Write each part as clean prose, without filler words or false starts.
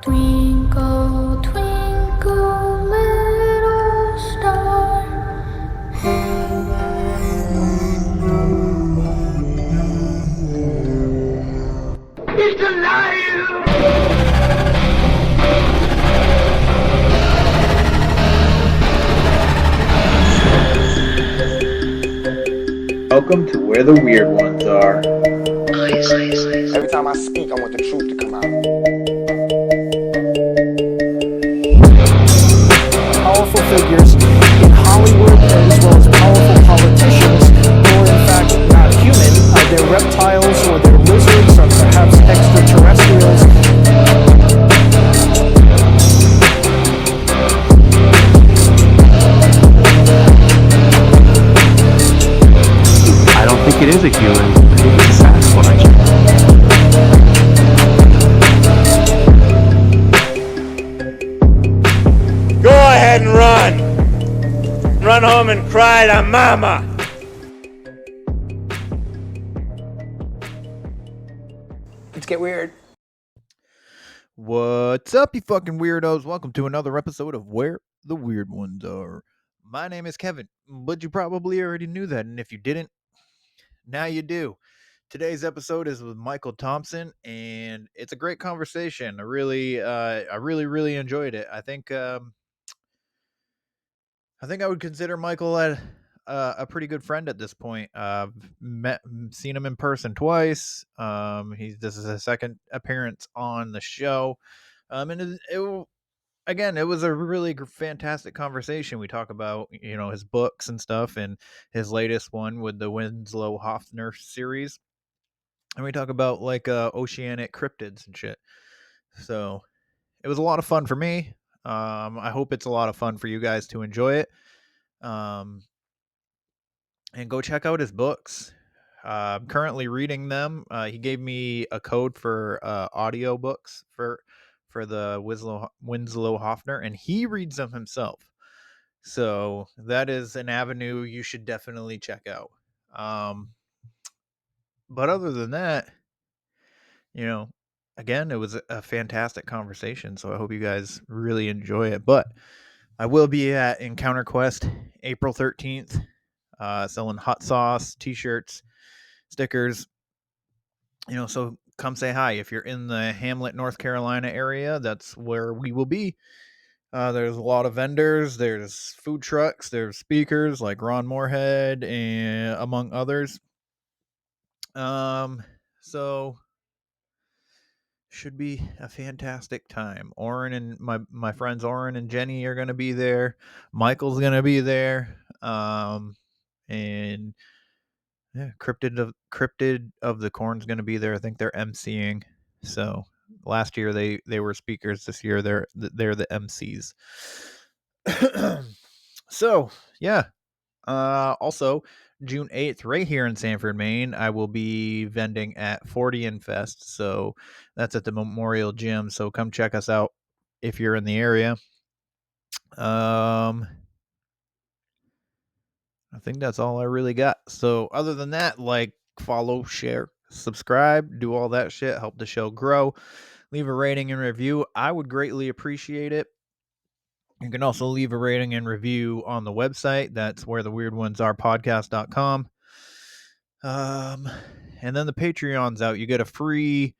Twinkle, twinkle, little star, how He's alive! Welcome to where the weird ones are. Every time I speak, I want the truth to come out. Powerful figures in Hollywood as well as powerful politicians who are in fact not human. They're reptiles or they're lizards or perhaps extraterrestrials. I don't think it is a human. I think it's a Sasquatch. Go ahead and run. Run home and cry to mama. Let's get weird. What's up, you fucking weirdos? Welcome to another episode of Where the Weird Ones Are. My name is Kevin, but you probably already knew that, and if you didn't, now you do. Today's episode is with Michael Thompson, and it's a great conversation. I really enjoyed it. I think I would consider Michael a pretty good friend at this point. Seen him in person twice. This is his second appearance on the show. And again, it was a really fantastic conversation. We talk about, his books and stuff, and his latest one with the Winslow Hoffner series. And we talk about oceanic cryptids and shit. So it was a lot of fun for me. I hope it's a lot of fun for you guys to enjoy it. And go check out his books. I'm currently reading them. He gave me a code for audio books for the Winslow Hoffner, and he reads them himself. So that is an avenue you should definitely check out. But other than that, again, it was a fantastic conversation. So I hope you guys really enjoy it. But I will be at Encounter Quest April 13th, selling hot sauce, t-shirts, stickers. So come say hi. If you're in the Hamlet, North Carolina area, that's where we will be. There's a lot of vendors. There's food trucks. There's speakers like Ron Moorhead and among others. So should be a fantastic time. Oren and my friends Oren and Jenny are going to be there. Michael's going to be there. And yeah, Cryptid of the Corn's going to be there. I think they're emceeing. So last year they were speakers. This year they're the MCs. So yeah. Also June 8th, right here in Sanford, Maine, I will be vending at 40 and Fest. So that's at the Memorial Gym. So come check us out if you're in the area. I think that's all I really got. So other than that, follow, share, subscribe, do all that shit, help the show grow. Leave a rating and review. I would greatly appreciate it. You can also leave a rating and review on the website. That's where the weird ones are podcast.com. And then the Patreon's out. You get a free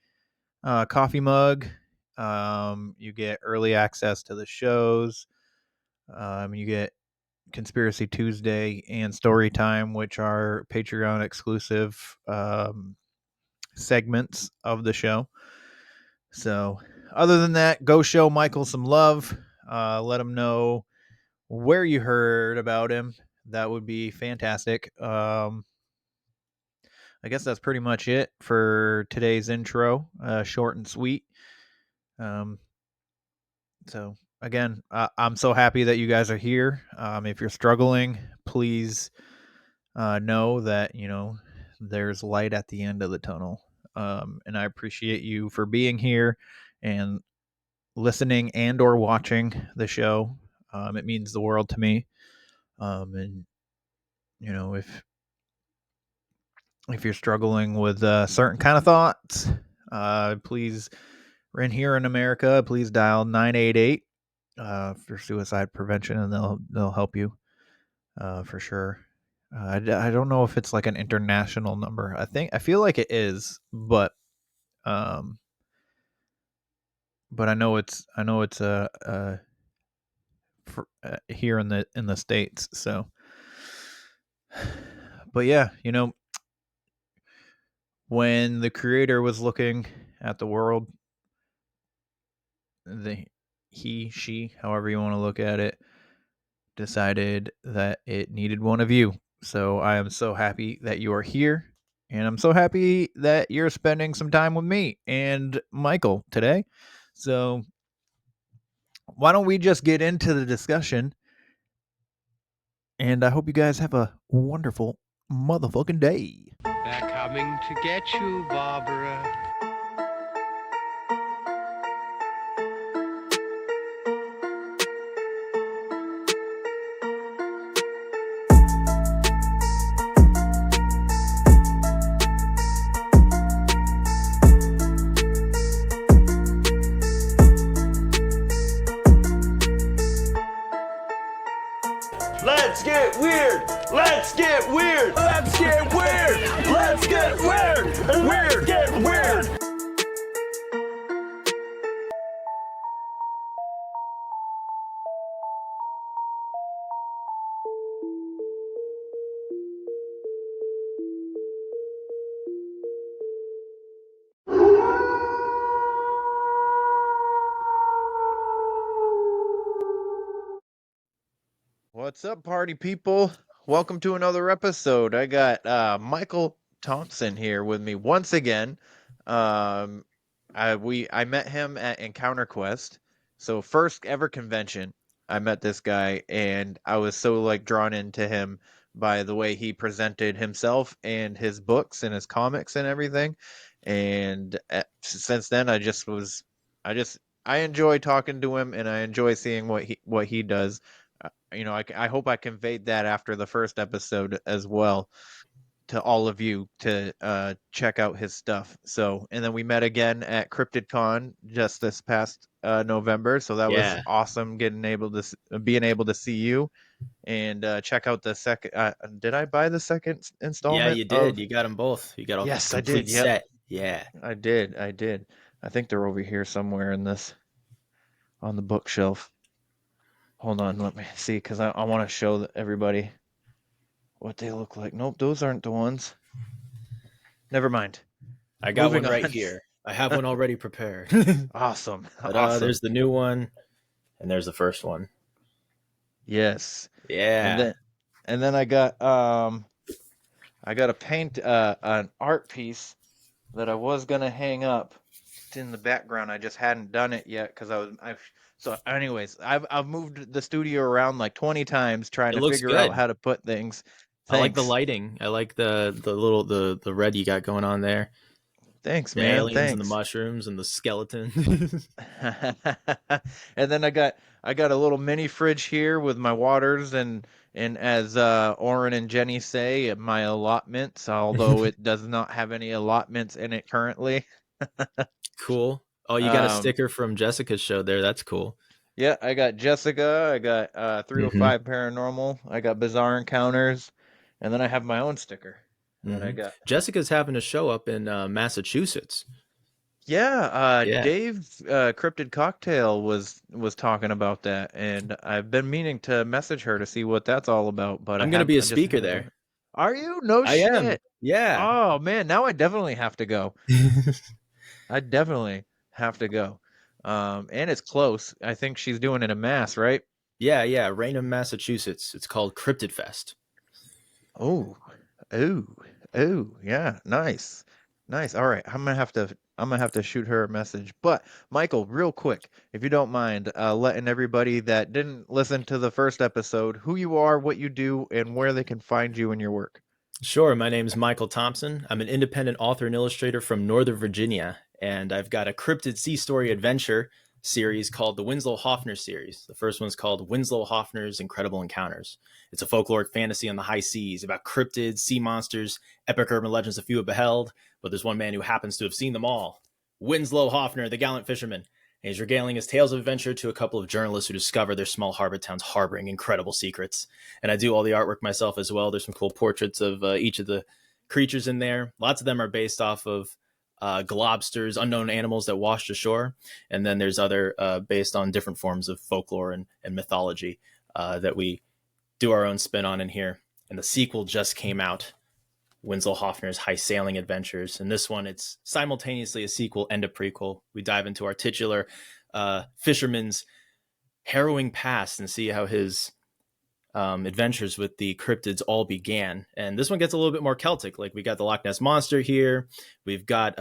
coffee mug. You get early access to the shows. You get Conspiracy Tuesday and Story Time, which are Patreon exclusive segments of the show. So other than that, go show Michael some love. Let him know where you heard about him. That would be fantastic. I guess that's pretty much it for today's intro. Short and sweet. So again, I'm so happy that you guys are here. If you're struggling, please know that there's light at the end of the tunnel. And I appreciate you for being here and listening and or watching the show. It means the world to me. And if you're struggling with certain kind of thoughts, please here in America, please dial 988 for suicide prevention, and they'll help you for sure. I don't know if it's like an international number. I feel like it is, but I know it's here in the States. So, but yeah, when the creator was looking at the world, she, however you want to look at it, decided that it needed one of you. So I am so happy that you are here, and I'm so happy that you're spending some time with me and Michael today. So why don't we just get into the discussion? And I hope you guys have a wonderful motherfucking day. They're coming to get you, Barbara. Let's get weird. Let's get weird. Let's get weird. Let's get weird. Weird. Get weird. What's up, party people? Welcome to another episode. I got Michael Thompson here with me once again. I met him at Encounter Quest, so first ever convention. I met this guy, and I was so like drawn into him by the way he presented himself and his books and his comics and everything. And since then, I enjoy talking to him, and I enjoy seeing what he does. I hope I conveyed that after the first episode as well to all of you to check out his stuff. So, and then we met again at CryptidCon just this past November. So that was awesome being able to see you and check out the second. Did I buy the second installment? Yeah, you did. You got them both. You got all Yes, the I complete did. Yep. set. Yeah. I did. I think they're over here somewhere on the bookshelf. Hold on, let me see, because I want to show everybody what they look like. Nope, those aren't the ones. Never mind. I got Moving one right on. here. I have one already prepared. Awesome. But, awesome. There's the new one, and there's the first one. Yes. Yeah. And then I got a paint an art piece that I was gonna hang up. It's in the background. I just hadn't done it yet because So, anyways, I've moved the studio around like 20 times trying to figure out how to put things. Thanks. I like the lighting. I like the little the red you got going on there. Thanks, the man. Aliens and the mushrooms and the skeleton. And then I got a little mini fridge here with my waters and as Oren and Jenny say, my allotments, although it does not have any allotments in it currently. Cool. Oh, you got a sticker from Jessica's show there. That's cool. Yeah, I got Jessica. I got 305 Paranormal. I got Bizarre Encounters. And then I have my own sticker that I got. Jessica's having a show up in Massachusetts. Yeah, Dave Cryptid Cocktail was talking about that, and I've been meaning to message her to see what that's all about. But I'm going to be a speaker there. Are you? No I shit. am. Yeah. Oh man, now I definitely have to go. I definitely have to go. And it's close. I think she's doing it in Mass, right? Yeah, Raynham, Massachusetts. It's called Cryptid Fest. Oh, yeah, nice. All right, I'm gonna have to shoot her a message. But Michael, real quick, if you don't mind, letting everybody that didn't listen to the first episode who you are, what you do, and where they can find you and your work. Sure. My name is Michael Thompson. I'm an independent author and illustrator from Northern Virginia, and I've got a cryptid sea story adventure series called the Winslow Hoffner series. The first one's called Winslow Hoffner's Incredible Encounters. It's a folkloric fantasy on the high seas about cryptids, sea monsters, epic urban legends a few have beheld, but there's one man who happens to have seen them all. Winslow Hoffner, the gallant fisherman. And he's regaling his tales of adventure to a couple of journalists who discover their small harbor towns harboring incredible secrets. And I do all the artwork myself as well. There's some cool portraits of each of the creatures in there. Lots of them are based off of globsters, unknown animals that washed ashore. And then there's other based on different forms of folklore and mythology that we do our own spin on in here. And the sequel just came out, Winslow Hoffner's High Sailing Adventures. And this one, it's simultaneously a sequel and a prequel. We dive into our titular fisherman's harrowing past and see how his adventures with the cryptids all began. And this one gets a little bit more Celtic. Like, we got the Loch Ness Monster here. We've got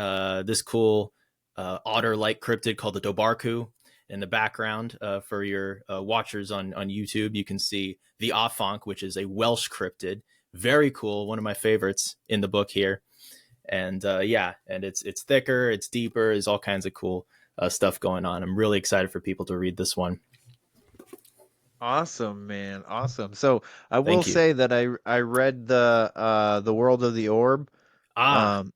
this cool otter-like cryptid called the Dobarku in the background. For your watchers on YouTube, you can see the Afonk, which is a Welsh cryptid. Very cool. One of my favorites in the book here. And and it's thicker, it's deeper, there's all kinds of cool stuff going on. I'm really excited for people to read this one. Awesome, man. Awesome. So I will Thank you. say that I read the World of the Orb. And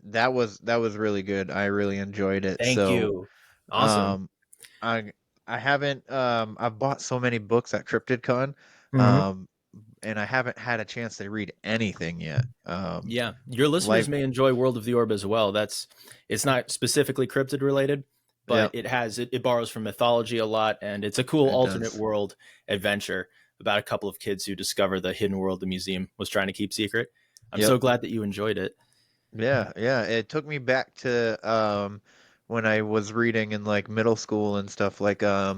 that was really good. I really enjoyed it. Thank So you. Awesome. I haven't I've bought so many books at CryptidCon. Mhm. And I haven't had a chance to read anything yet. Yeah, your listeners may enjoy World of the Orb as well. It's not specifically cryptid related, but it borrows from mythology a lot, and it's a cool alternate world adventure about a couple of kids who discover the hidden world the museum was trying to keep secret. I'm so glad that you enjoyed it. Yeah, it took me back to when I was reading in like middle school and stuff. Like I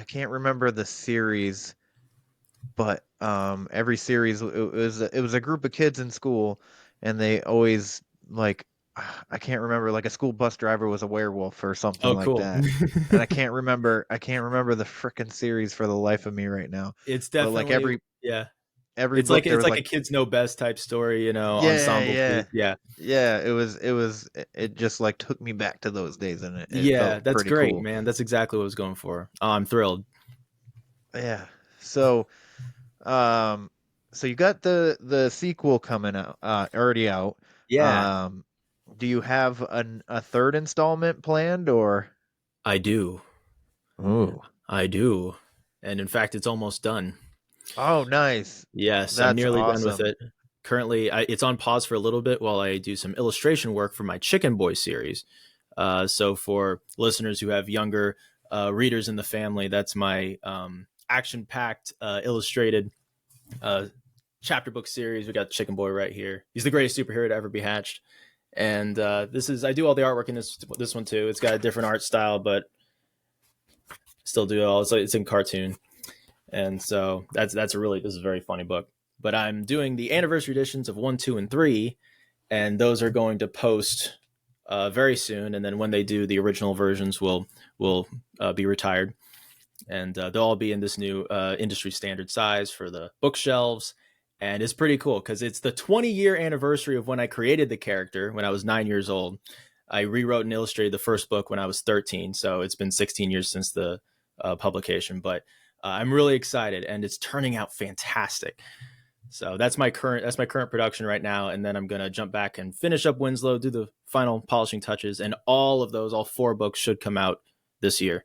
can't remember the series, but every series it was a group of kids in school, and they always like I can't remember, like a school bus driver was a werewolf or something like that. And I can't remember the frickin' series for the life of me right now. It's definitely but like every it's book, like a kids know best type story, ensemble piece. It just like took me back to those days, and it felt that's pretty great, cool. man. That's exactly what I was going for. Oh, I'm thrilled. Yeah. So so you got the sequel coming out, already out. Yeah. Do you have a third installment planned, or? I do. Ooh. I do. And in fact, it's almost done. Oh, nice. Yes, That's I'm nearly done with awesome. it. Currently, it's on pause for a little bit while I do some illustration work for my Chicken Boy series. So for listeners who have younger readers in the family, that's my action-packed illustrated chapter book series. We got Chicken Boy right here. He's the greatest superhero to ever be hatched. And I do all the artwork in this one too. It's got a different art style, but still do it all. It's in cartoon. And so this is a very funny book. But I'm doing the anniversary editions of 1, 2, and 3, and those are going to post very soon. And then when they do, the original versions will be retired, and they'll all be in this new industry standard size for the bookshelves. And it's pretty cool because it's the 20-year anniversary of when I created the character when I was 9 years old. I rewrote and illustrated the first book when I was 13, so it's been 16 years since the publication. But I'm really excited, and it's turning out fantastic. So that's my current production right now, and then I'm gonna jump back and finish up Winslow, do the final polishing touches, and all 4 books should come out this year.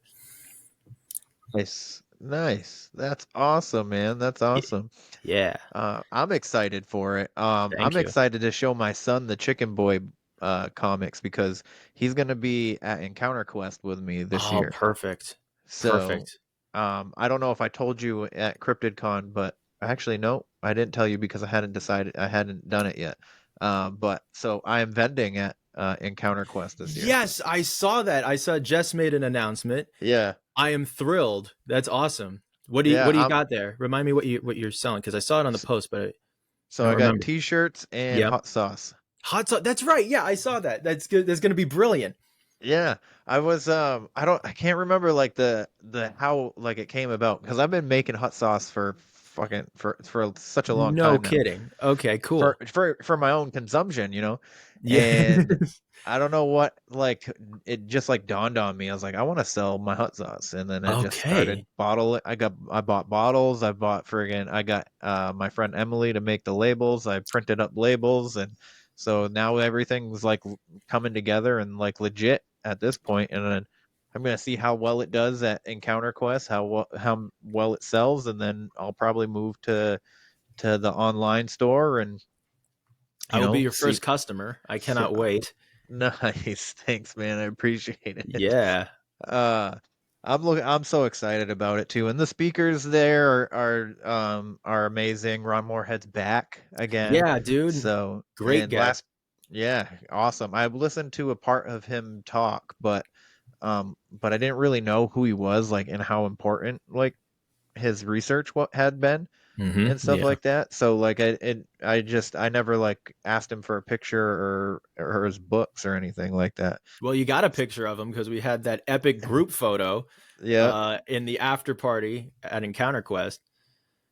Nice. That's awesome, man. That's awesome. Yeah. I'm excited for it. Thank you. Excited to show my son the Chicken Boy comics because he's gonna be at Encounter Quest with me this year. Perfect. So, perfect. I don't know if I told you at CryptidCon, but actually, no, I didn't tell you because I hadn't done it yet. But so I am vending at Encounter Quest this year. Yes, I saw that. I saw Jess made an announcement. Yeah. I am thrilled. That's awesome. What do you got there? Remind me what you're selling, because I saw it on the post, but I got T-shirts and hot sauce. Hot sauce. That's right. Yeah, I saw that. That's good. That's going to be brilliant. Yeah, I was I can't remember like the how like it came about, because I've been making hot sauce for such a long time now. No kidding. Okay, cool. For my own consumption, Yeah. And I don't know what, like, it just like dawned on me. I was like, I want to sell my hot sauce, and then I just started bottling. I bought bottles. I got my friend Emily to make the labels. I printed up labels, and So now everything's like coming together and like legit at this point, and then I'm gonna see how well it does at Encounter Quest, how well it sells, and then I'll probably move to the online store and I will be your see. first customer. I So, cannot wait. nice, thanks, man. I appreciate it. Yeah. Uh, I'm so excited about it too, and the speakers there are amazing. Ron Moorhead's back again, Yeah, dude. so Great and guest. yeah, awesome. I've listened to a part of him talk, but I didn't really know who he was, like, and how important like his research what had been and stuff Yeah. like that. So like I never like asked him for a picture or his books or anything like that. Well, you got a picture of him because we had that epic group photo Yep. in the after party at Encounter Quest.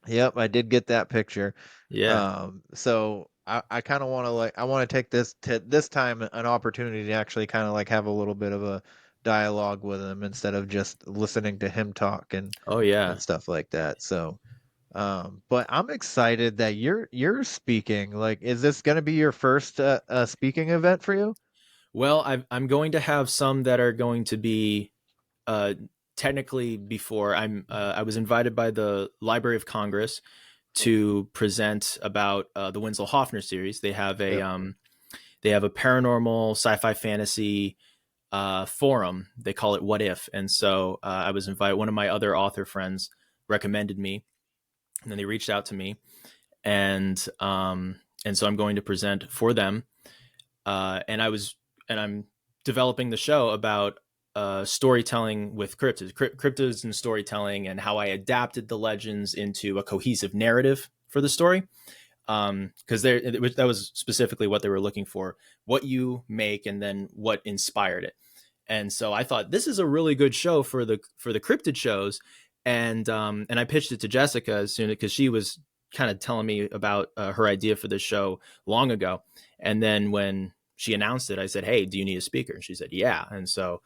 Yep, I did get that picture. Yeah. So I kind of want to like I want to take this time an opportunity to actually kind of like have a little bit of a dialogue with him instead of just listening to him talk Oh yeah. and stuff like that. So but I'm excited that you're speaking. Like, is this going to be your first speaking event for you? Well, I'm going to have some that are going to be uh, technically before I was invited by the Library of Congress to present about the Winslow Hoffner series. Yep. They have a paranormal sci-fi fantasy forum. They call it What If, and so I was invited. One of my other author friends recommended me, and then they reached out to me, and so I'm going to present for them. And I'm developing the show about storytelling with cryptids and storytelling, and how I adapted the legends into a cohesive narrative for the story. Because that was specifically what they were looking for: what you make, and then what inspired it. And so I thought this is a really good show for the cryptid shows, and I pitched it to Jessica as soon because she was kind of telling me about her idea for this show long ago, and then when she announced it, I said, "Hey, do you need a speaker?" And she said, "Yeah." And so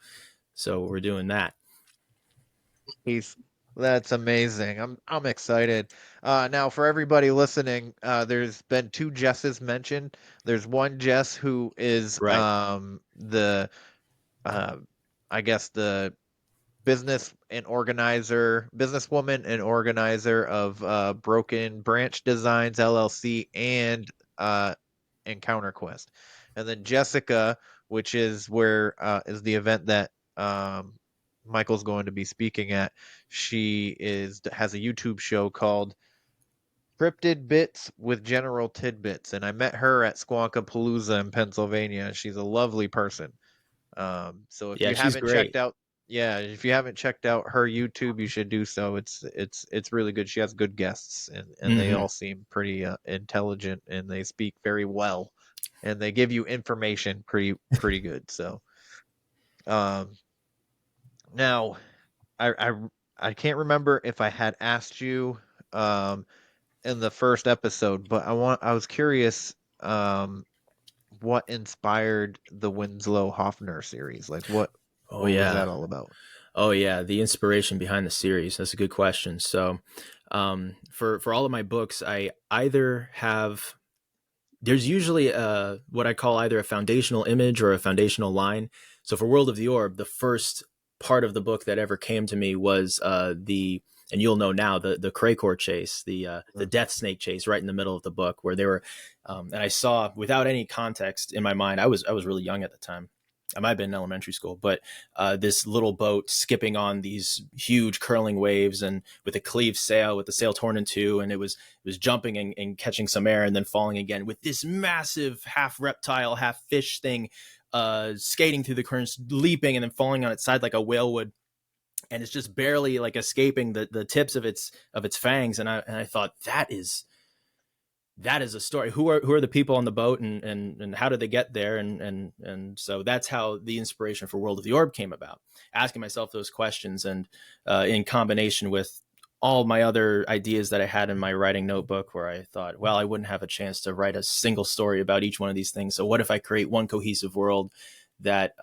we're doing that. He's That's amazing. I'm excited. Now for everybody listening, there's been two Jesses mentioned. There's one Jess who is Right. the uh I guess the businesswoman and organizer of Broken Branch Designs LLC and Encounter Quest. And then Jessica, which is where is the event that Michael's going to be speaking at. She has a YouTube show called Cryptid Bits with General Tidbits, and I met her at Squonka in Pennsylvania. She's a lovely person. So if Yeah, you she's haven't great. checked out, yeah, if you haven't checked out her YouTube, you should do so. It's really good. She has good guests, and they Mm-hmm. all seem pretty intelligent, and they speak very well, and they give you information pretty good. So, um, now I can't remember if I had asked you in the first episode, but I was curious what inspired the Winslow Hoffner series? Like Oh what was yeah. that all about? Oh yeah, the inspiration behind the series. That's a good question. So, for all of my books, I either have there's usually what I call either a foundational image or a foundational line. So for World of the Orb, the first part of the book that ever came to me was and you'll know now, the Cracor chase, the death snake chase, right in the middle of the book, where they were, and I saw, without any context in my mind, I was really young at the time. I might have been in elementary school, but this little boat skipping on these huge curling waves, and with a cleaved sail, with the sail torn in two, and it was jumping and catching some air and then falling again, with this massive half reptile, half fish thing skating through the currents, leaping and then falling on its side like a whale would, and it's just barely like escaping the tips of its fangs. And I thought, that is a story. Who are the people on the boat, and how did they get there? And so that's how the inspiration for World of the Orb came about. Asking myself those questions, and in combination with all my other ideas that I had in my writing notebook, where I thought, well, I wouldn't have a chance to write a single story about each one of these things. So what if I create one cohesive world that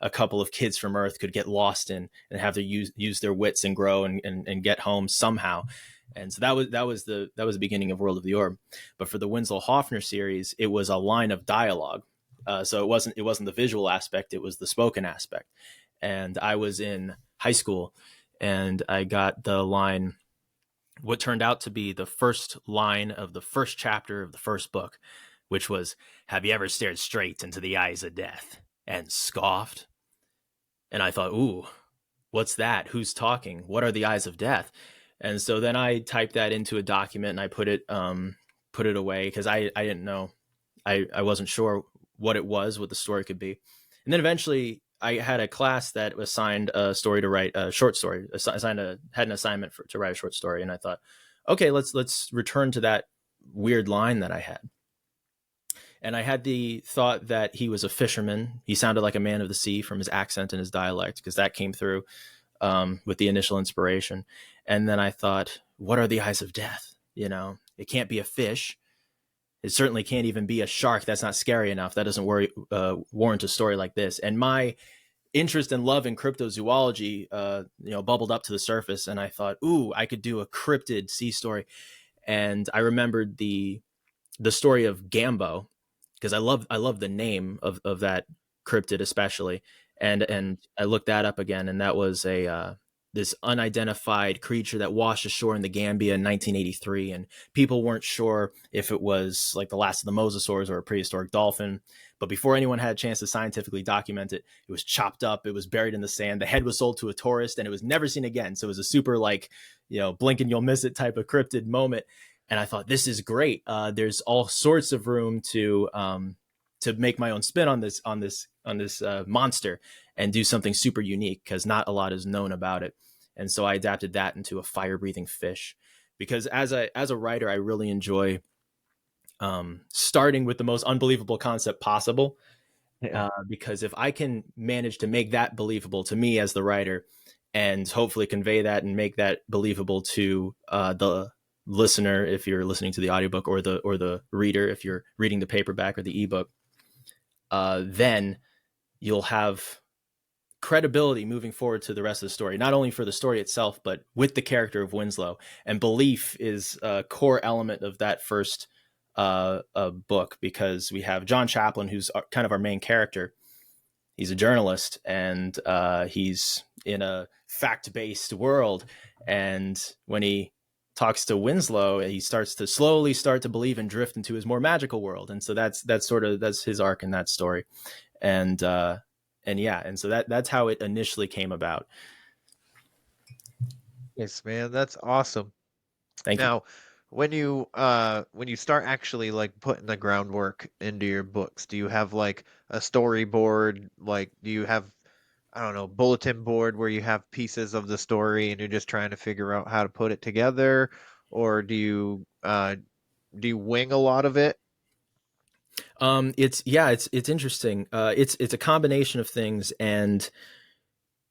a couple of kids from Earth could get lost in, and have to use their wits and grow and get home somehow? And so that was the beginning of World of the Orb. But for the Winslow Hoffner series, it was a line of dialogue. So it wasn't the visual aspect, it was the spoken aspect. And I was in high school, and I got the line, what turned out to be the first line of the first chapter of the first book, which was, "Have you ever stared straight into the eyes of death and scoffed?" And I thought, ooh, what's that? Who's talking? What are the eyes of death? And so then I typed that into a document and I put it away, because I didn't know, I wasn't sure what it was, what the story could be. And then eventually I had a class that assigned a story to write, a short story, had an assignment to write a short story. And I thought, okay, let's return to that weird line that I had. And I had the thought that he was a fisherman. He sounded like a man of the sea from his accent and his dialect, because that came through with the initial inspiration. And then I thought, what are the eyes of death? You know, it can't be a fish. It certainly can't even be a shark. That's not scary enough. That doesn't warrant a story like this. And my interest and love in cryptozoology, bubbled up to the surface. And I thought, ooh, I could do a cryptid sea story. And I remembered the story of Gambo, because I love the name of that cryptid especially. And I looked that up again, and that was this unidentified creature that washed ashore in the Gambia in 1983, and people weren't sure if it was like the last of the mosasaurs or a prehistoric dolphin. But before anyone had a chance to scientifically document it, it was chopped up, it was buried in the sand, the head was sold to a tourist, and it was never seen again. So it was a super, like, blink and you'll miss it type of cryptid moment. And I thought, this is great. There's all sorts of room to make my own spin on this monster and do something super unique, because not a lot is known about it. And so I adapted that into a fire-breathing fish, because as a writer, I really enjoy starting with the most unbelievable concept possible. Because if I can manage to make that believable to me as the writer, and hopefully convey that and make that believable to the listener if you're listening to the audiobook, or the reader if you're reading the paperback or the ebook, then you'll have credibility moving forward to the rest of the story, not only for the story itself, but with the character of Winslow. And belief is a core element of that first book, because we have John Chaplin, who's kind of our main character. He's a journalist, and he's in a fact-based world. And when he talks to Winslow, he starts to believe and drift into his more magical world. And so that's his arc in that story. And so that's how it initially came about. Yes, man, that's awesome. Thank you. Now, when you start actually like putting the groundwork into your books, do you have like a storyboard? Like, do you have, I don't know, bulletin board where you have pieces of the story and you're just trying to figure out how to put it together, or do you wing a lot of it? It's interesting. It's a combination of things, and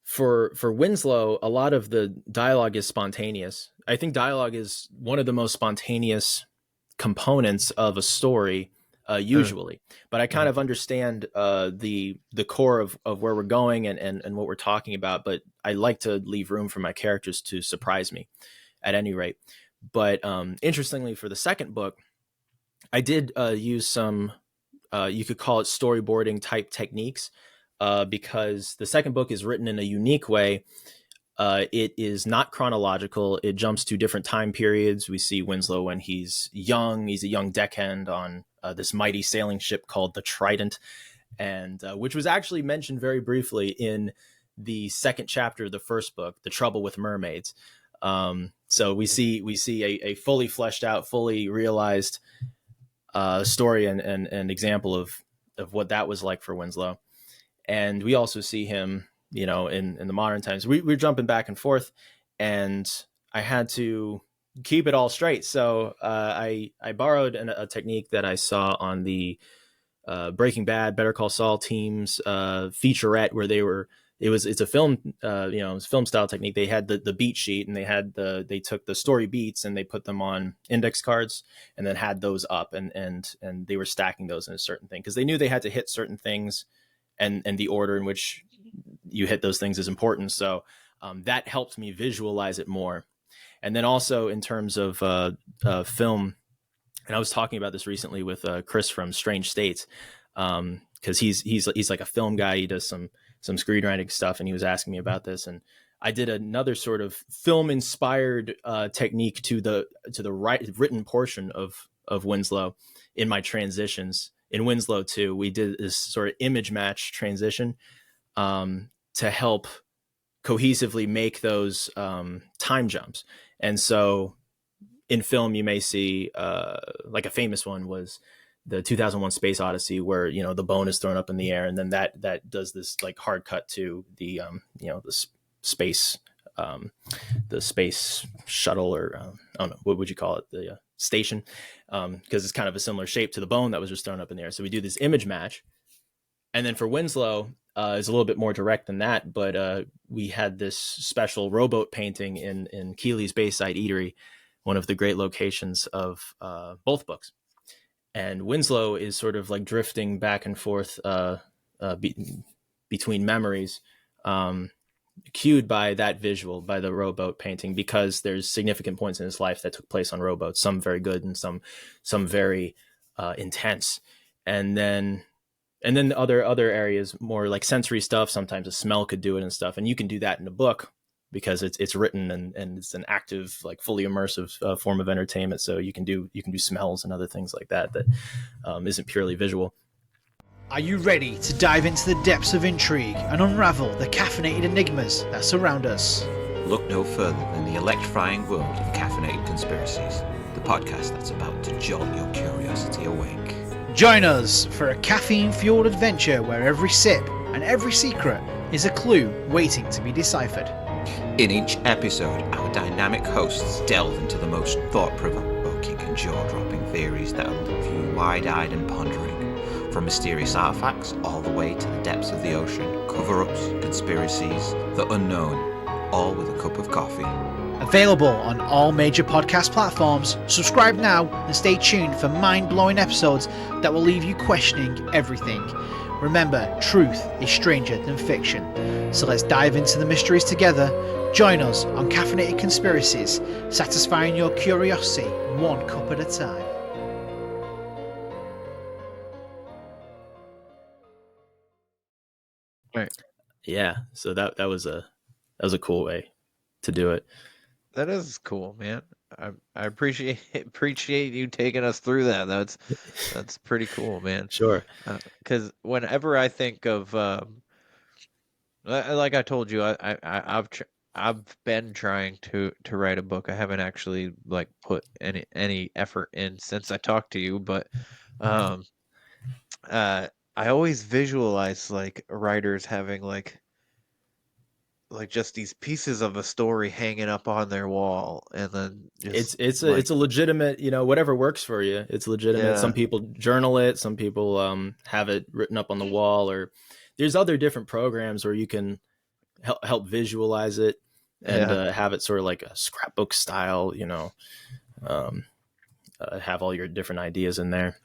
for Winslow, a lot of the dialogue is spontaneous. I think dialogue is one of the most spontaneous components of a story, usually. But I kind of understand the core of where we're going and what we're talking about. But I like to leave room for my characters to surprise me, at any rate. But interestingly, for the second book, I did use some, you could call it storyboarding type techniques, because the second book is written in a unique way. It is not chronological. It jumps to different time periods. We see Winslow when he's young. He's a young deckhand on this mighty sailing ship called the Trident, and which was actually mentioned very briefly in the second chapter of the first book, The Trouble with Mermaids. So we see a fully fleshed out, fully realized story and example of what that was like for Winslow. And we also see him, in the modern times. We're jumping back and forth, and I had to keep it all straight. So I borrowed a technique that I saw on the Breaking Bad, Better Call Saul teams featurette, where it's a film, it's film style technique. They had the beat sheet, and they took the story beats and they put them on index cards and then had those up, and they were stacking those in a certain thing, because they knew they had to hit certain things, and the order in which you hit those things is important. So that helped me visualize it more. And then also in terms of film, and I was talking about this recently with Chris from Strange States, because he's like a film guy. He does some screenwriting stuff, and he was asking me about this. And I did another sort of film inspired technique to the written portion of Winslow in my transitions. In Winslow 2, we did this sort of image match transition to help cohesively make those time jumps. And so in film, you may see like a famous one was the 2001 Space Odyssey, where, you know, the bone is thrown up in the air, and then that does this like hard cut to the space shuttle, or I don't know, what would you call it, the station, because it's kind of a similar shape to the bone that was just thrown up in the air. So we do this image match, and then for Winslow is a little bit more direct than that, but we had this special rowboat painting in Keeley's Bayside Eatery, one of the great locations of both books. And Winslow is sort of like drifting back and forth between memories, cued by that visual, by the rowboat painting, because there's significant points in his life that took place on rowboats, some very good and some very intense. And then other areas, more like sensory stuff. Sometimes a smell could do it and stuff. And you can do that in a book because it's written and it's an active, like fully immersive form of entertainment. So you can do smells and other things like that isn't purely visual. Are you ready to dive into the depths of intrigue and unravel the caffeinated enigmas that surround us? Look no further than the electrifying world of Caffeinated Conspiracies, the podcast that's about to jolt your curiosity awake. Join us for a caffeine-fueled adventure where every sip and every secret is a clue waiting to be deciphered. In each episode, our dynamic hosts delve into the most thought-provoking and jaw-dropping theories that will leave you wide-eyed and pondering. From mysterious artifacts all the way to the depths of the ocean, cover-ups, conspiracies, the unknown, all with a cup of coffee. Available on all major podcast platforms. Subscribe now and stay tuned for mind-blowing episodes that will leave you questioning everything. Remember, truth is stranger than fiction. So let's dive into the mysteries together. Join us on Caffeinated Conspiracies, satisfying your curiosity one cup at a time. Right. Yeah. So that was a cool way to do it. That is cool, man. I appreciate you taking us through that. That's pretty cool, man. Sure. Because whenever I think of, like I told you, I've been trying to write a book. I haven't actually like put any effort in since I talked to you, but I always visualize like writers having like just these pieces of a story hanging up on their wall, and then just it's a legitimate, whatever works for you. It's legitimate. Yeah. Some people journal it. Some people have it written up on the wall, or there's other different programs where you can help visualize it and have it sort of like a scrapbook style, have all your different ideas in there.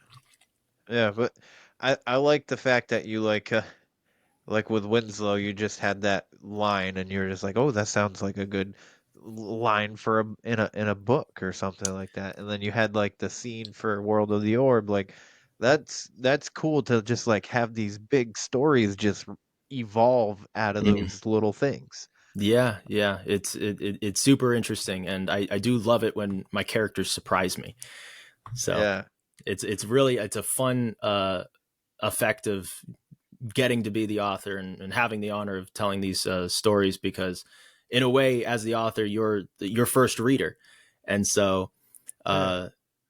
Yeah, but I like the fact that you like with Winslow, you just had that line, and you're just like, oh, that sounds like a good line for in a book or something like that. And then you had like the scene for World of the Orb, like that's cool to just like have these big stories just evolve out of those little things. Yeah, it's super interesting, and I do love it when my characters surprise me. So yeah, it's a fun effect of getting to be the author and having the honor of telling these stories, because in a way, as the author, you're your first reader, and so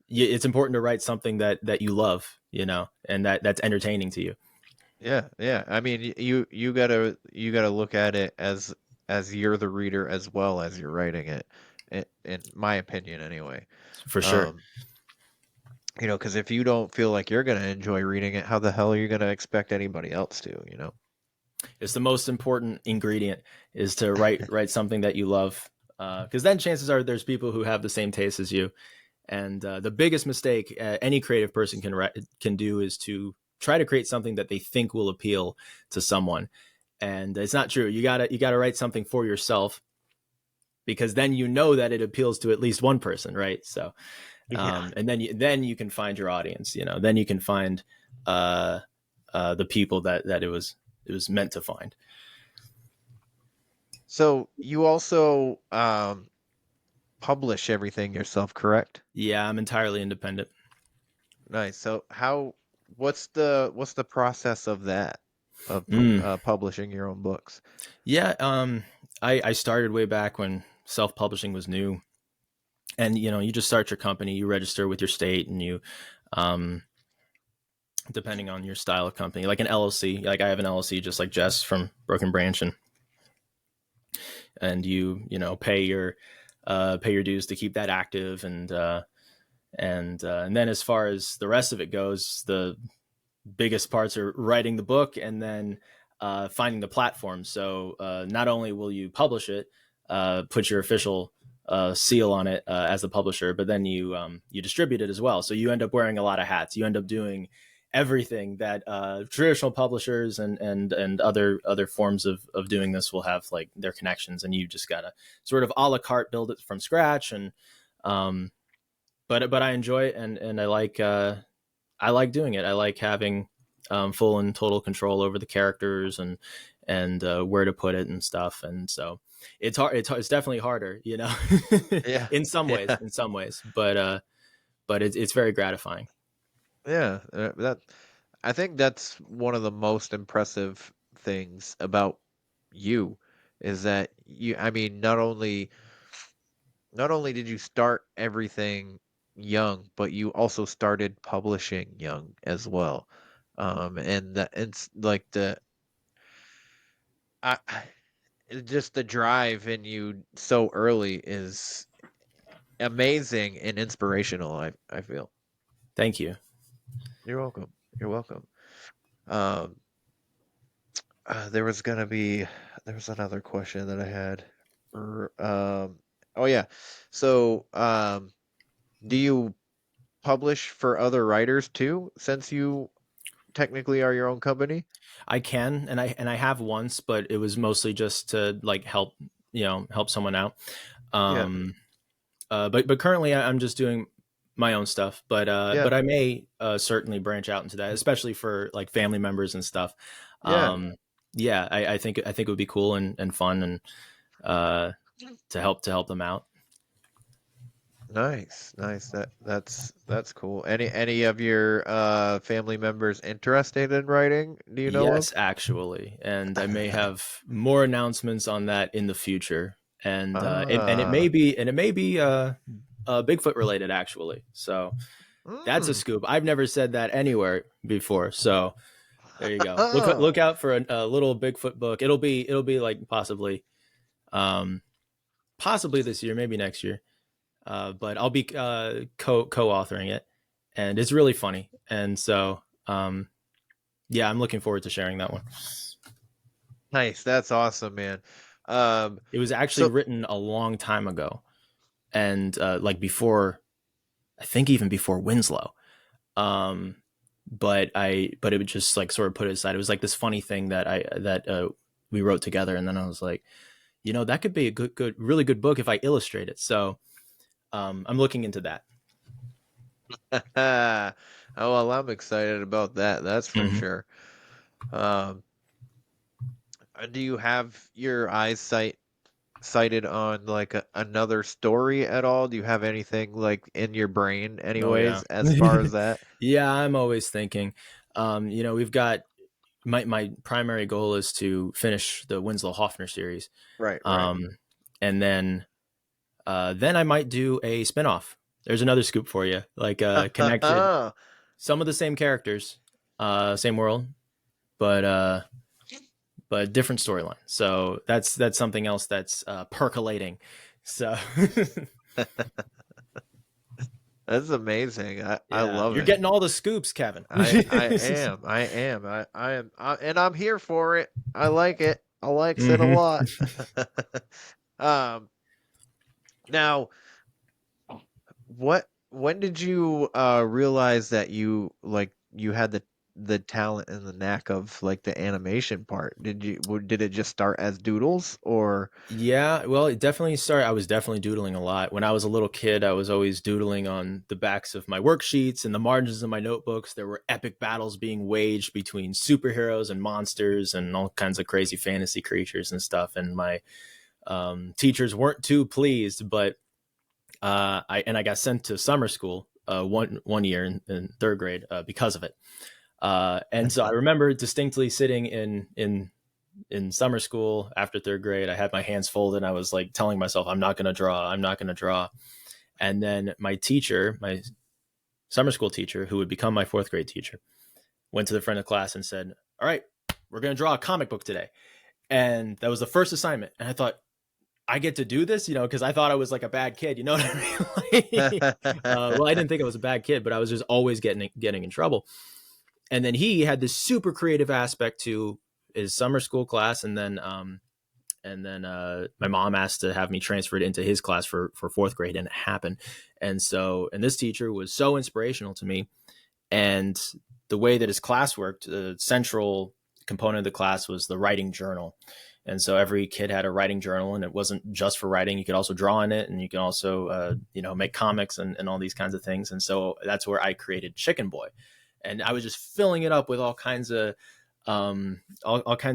it's important to write something that you love, and that's entertaining to you. Yeah. I mean, you gotta look at it as you're the reader as well as you're writing it, in my opinion, anyway. For sure. Because if you don't feel like you're gonna enjoy reading it, how the hell are you gonna expect anybody else to? It's the most important ingredient, is to write something that you love, because then chances are there's people who have the same taste as you. And the biggest mistake any creative person can do is to try to create something that they think will appeal to someone, and it's not true. You gotta write something for yourself, because then you know that it appeals to at least one person, right? So, and then you can find your audience. Then you can find the people that it was meant to find. So you also publish everything yourself, correct? Yeah, I'm entirely independent. Nice. So what's the process of that, of publishing your own books? Yeah, I started way back when self-publishing was new, and you just start your company, you register with your state, and you depending on your style of company, like an LLC, like I have an LLC just like Jess from Broken Branch, and you pay your dues to keep that active, and then as far as the rest of it goes, the biggest parts are writing the book and then finding the platform. So not only will you publish it, put your official seal on it as the publisher, but then you distribute it as well. So you end up wearing a lot of hats. You end up doing everything that traditional publishers and other forms of doing this will have, like their connections, and you just gotta sort of a la carte build it from scratch. And but I enjoy it, and I like doing it. I like having full and total control over the characters and where to put it and stuff. And so it's hard. It's definitely harder, Yeah. in some ways, but it's very gratifying. Yeah, I think that's one of the most impressive things about you, is that I mean, not only did you start everything young, but you also started publishing young as well. And that it's like I, just the drive in you so early is amazing and inspirational. I feel. Thank you. You're welcome. You're welcome. Um, there was another question that I had. Oh yeah. So, do you publish for other writers too, since you technically are your own company? I can, and I have once, but it was mostly just to like help someone out. Yeah. But currently I'm just doing my own stuff, but Yeah. I may certainly branch out into that, especially for like family members and stuff. Yeah. Yeah, I think it would be cool and fun, and to help them out. Nice. Nice. That's cool. Any of your family members interested in writing? Do you know of? Yes, actually, and I may have more announcements on that in the future, and it may be Bigfoot related, actually. So that's a scoop. I've never said that anywhere before. So there you go. Look out for a little Bigfoot book. It'll be like possibly this year, maybe next year. But I'll be co-authoring it, and it's really funny. And so yeah, I'm looking forward to sharing that one. Nice. That's awesome, man. It was actually written a long time ago, and like before, I think even before Winslow. But it would just like sort of put it aside. It was like this funny thing that we wrote together, and then I was like, that could be a really good book if I illustrate it. So I'm looking into that. Oh well, I'm excited about that. That's for sure. Do you have your eyes sighted on like another story at all? Do you have anything like in your brain, anyways, as far as that? Yeah, I'm always thinking. We've got my primary goal is to finish the Winslow Hoffner series. Right. And then I might do a spinoff. There's another scoop for you, like connected. Some of the same characters, same world, but different storyline. So that's something else that's percolating. So that's amazing. I love it. You're getting all the scoops, Kevin. I am, and I'm here for it. I like it. I likes it a lot. Now, when did you realize that you had the talent and the knack of like the animation part? Did it just start as doodles or? Yeah, well, it definitely started. I was definitely doodling a lot. When I was a little kid, I was always doodling on the backs of my worksheets and the margins of my notebooks. There were epic battles being waged between superheroes and monsters and all kinds of crazy fantasy creatures and stuff. And my teachers weren't too pleased, but I got sent to summer school one year in third grade because of it. And so I remember distinctly sitting in summer school after third grade. I had my hands folded and I was like telling myself, I'm not going to draw. I'm not going to draw. And then my teacher, my summer school teacher, who would become my fourth grade teacher, went to the front of the class and said, all right, we're going to draw a comic book today. And that was the first assignment. And I thought, I get to do this, because I thought I was like a bad kid. You know what I mean? Well, I didn't think I was a bad kid, but I was just always getting in trouble. And then he had this super creative aspect to his summer school class, and then my mom asked to have me transferred into his class for fourth grade, and it happened. And this teacher was so inspirational to me, and the way that his class worked, the central component of the class was the writing journal. And so every kid had a writing journal, and it wasn't just for writing. You could also draw in it, and you can also make comics and all these kinds of things. And so that's where I created Chicken Boy, and I was just filling it up with all kinds of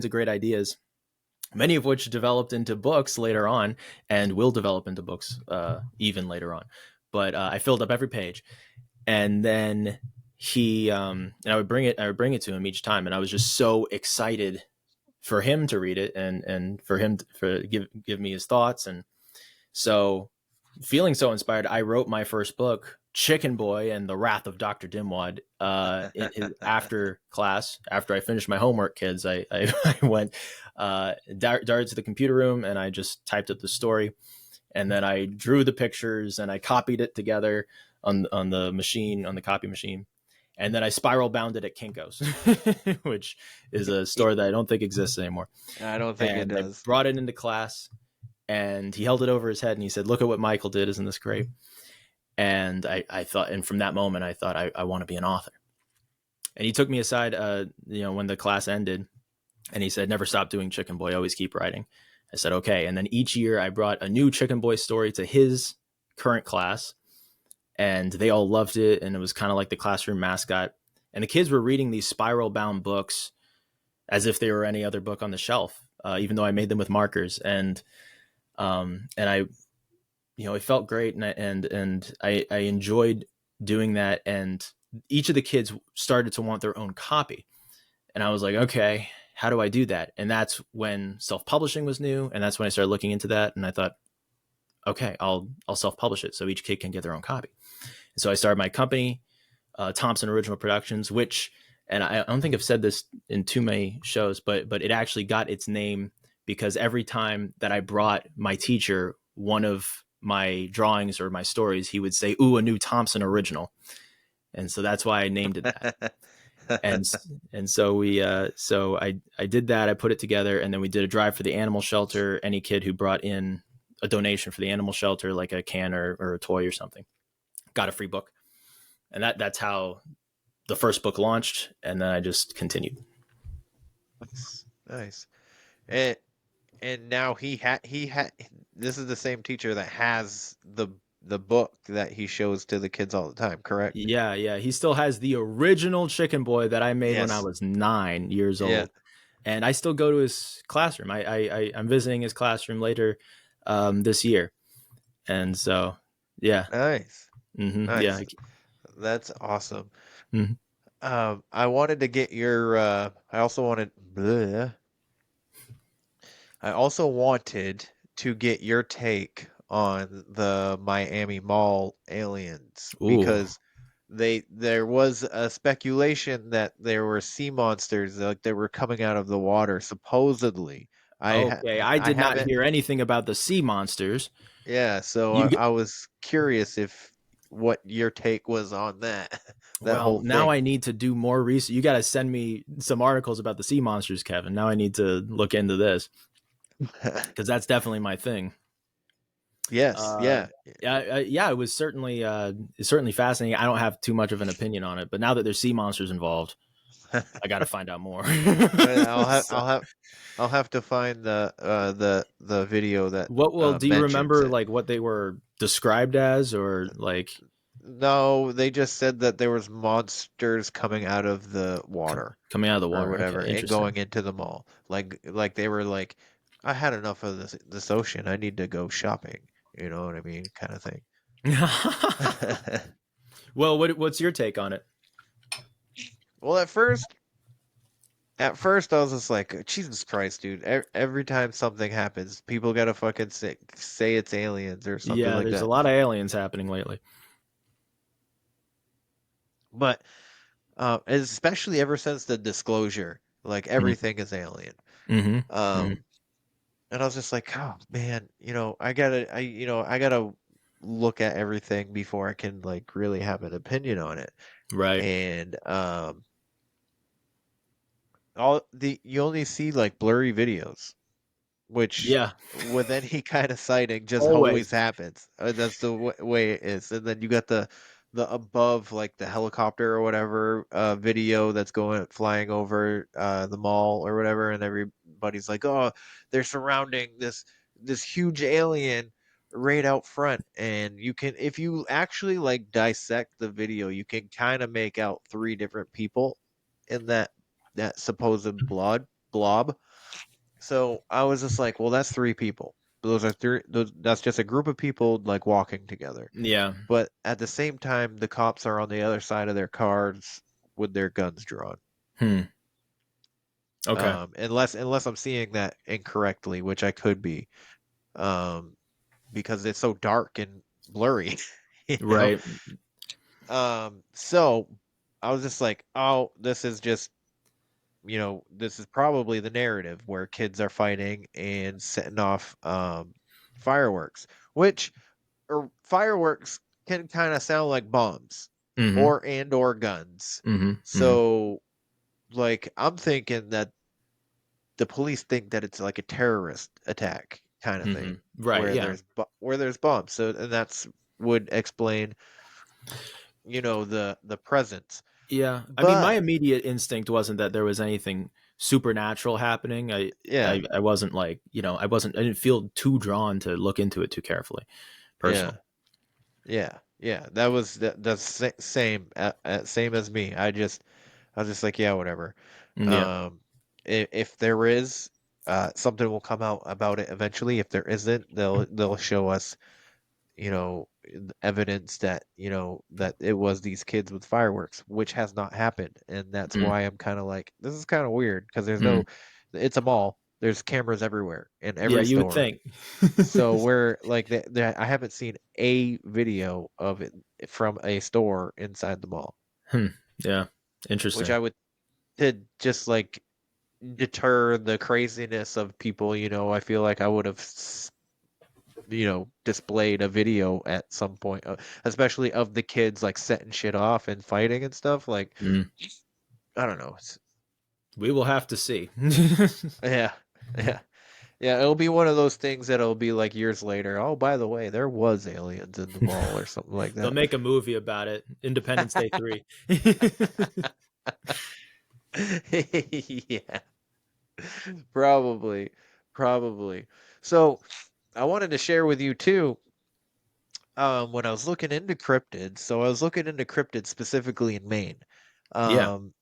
great ideas, many of which developed into books later on and will develop into books even later on. But I filled up every page, and then and I would bring it to him each time. And I was just so excited for him to read it and for him to give me his thoughts. And so feeling so inspired, I wrote my first book, Chicken Boy and the Wrath of Dr. Dimwad, after class. After I finished my homework, kids, I went darted to the computer room and I just typed up the story, and then I drew the pictures and I copied it together on the copy machine, and then I spiral bound it at Kinko's, which is a store that I don't think exists anymore. I don't think it does. I brought it into class, and he held it over his head and he said, "Look at what Michael did. Isn't this great?" And I thought, and from that moment, I thought I want to be an author. And he took me aside, when the class ended, and he said, "Never stop doing Chicken Boy. Always keep writing." I said, "Okay." And then each year I brought a new Chicken Boy story to his current class, and they all loved it. And it was kind of like the classroom mascot. And the kids were reading these spiral bound books as if they were any other book on the shelf, even though I made them with markers. And I, it felt great, and I enjoyed doing that. And each of the kids started to want their own copy. And I was like, okay, how do I do that? And that's when self-publishing was new. And that's when I started looking into that. And I thought, okay, I'll self-publish it so each kid can get their own copy. And so I started my company, Thompson Original Productions, which, and I don't think I've said this in too many shows, but it actually got its name because every time that I brought my teacher one of my drawings or my stories, he would say, "Ooh, a new Thompson original." And so that's why I named it that. and so I did that. I put it together, and then we did a drive for the animal shelter. Any kid who brought in a donation for the animal shelter, like a can or a toy or something, got a free book. And that's how the first book launched. And then I just continued. Nice. And now he had this is the same teacher that has the book that he shows to the kids all the time, correct? Yeah. He still has the original Chicken Boy that I made when I was 9 years old. Yeah. And I still go to his classroom. I'm visiting his classroom later this year. And so, yeah. Nice. Mm-hmm. Nice. Yeah. That's awesome. Mm-hmm. I wanted to get your I also wanted to get your take on the Miami Mall aliens. Ooh. Because there was a speculation that there were sea monsters, like they were coming out of the water, supposedly. I did not hear anything about the sea monsters. Yeah, so I was curious what your take was on that. Well, now I need to do more research. You got to send me some articles about the sea monsters, Kevin. Now I need to look into this because that's definitely my thing. Yes. Yeah. It was certainly fascinating. I don't have too much of an opinion on it, but now that there's sea monsters involved, I got to find out more. I'll have So- I'll have I'll have to find the video that what? Well, do you mentions remember it. like what they were described as, or like No, they just said that there was monsters coming out of the water coming out of the or water? whatever Okay, and interesting. going into the mall. Like they were like, I had enough of this ocean. I need to go shopping. You know what I mean? Kind of thing. Well, what's your take on it? Well, at first I was just like, Jesus Christ, dude. Every time something happens, people gotta fucking say it's aliens or something Yeah, like there's a that. lot of aliens happening lately. But especially ever since the disclosure, like everything is alien. Mm-hmm. Hmm. Um, and I was just like, oh man, I gotta look at everything before I can like really have an opinion on it. Right. And you only see like blurry videos, which Yeah. with any kind of sighting just Always. always happens. That's the way it is. And then you got the above like the helicopter or whatever video that's going flying over the mall or whatever, and everybody's like, oh, they're surrounding this huge alien right out front, and you can, if you actually like dissect the video, you can kind of make out three different people in that supposed blob. So I was just like, well, that's three people. Those are three. That's just a group of people like walking together. Yeah. But at the same time, the cops are on the other side of their cars with their guns drawn. Hmm. Okay. Unless I'm seeing that incorrectly, which I could be, um, because it's so dark and blurry, you know. Right. So I was just like, oh, this is probably the narrative where kids are fighting and setting off fireworks, which or fireworks can kind of sound like bombs Mm-hmm. or guns. Mm-hmm. Mm-hmm. So like I'm thinking that the police think that it's like a terrorist attack kind of Mm-hmm. thing Right. Yeah. where there's bombs. So and that's would explain the presence. Yeah. I mean, my But immediate instinct wasn't that there was anything supernatural happening. I yeah, I, I wasn't like, I didn't feel too drawn to look into it too carefully, yeah. personally. Yeah. That was same as me. I was just like, yeah, whatever. Yeah. Um, if there is, something will come out about it eventually. If there isn't, they'll show us, evidence that that it was these kids with fireworks, which has not happened, and that's Mm. why I'm kind of like, this is kind of weird because Mm. it's a mall. There's cameras everywhere in Yeah, every you would store. think. So we're like I haven't seen a video of it from a store inside the mall, Yeah. which Interesting. I would to just like deter the craziness of people. I feel like I would have, displayed a video at some point, especially of the kids like setting shit off and fighting and stuff. Like, Mm. I don't know. We will have to see. Yeah, yeah, yeah. It'll be one of those things that'll be like years later. Oh, by the way, there was aliens in the mall or something like They'll that. make a movie about it. Independence Day 3. Yeah, probably, probably. So I wanted to share with you too. When I was looking into cryptids, so I was looking into cryptids specifically in Maine, Yeah. um,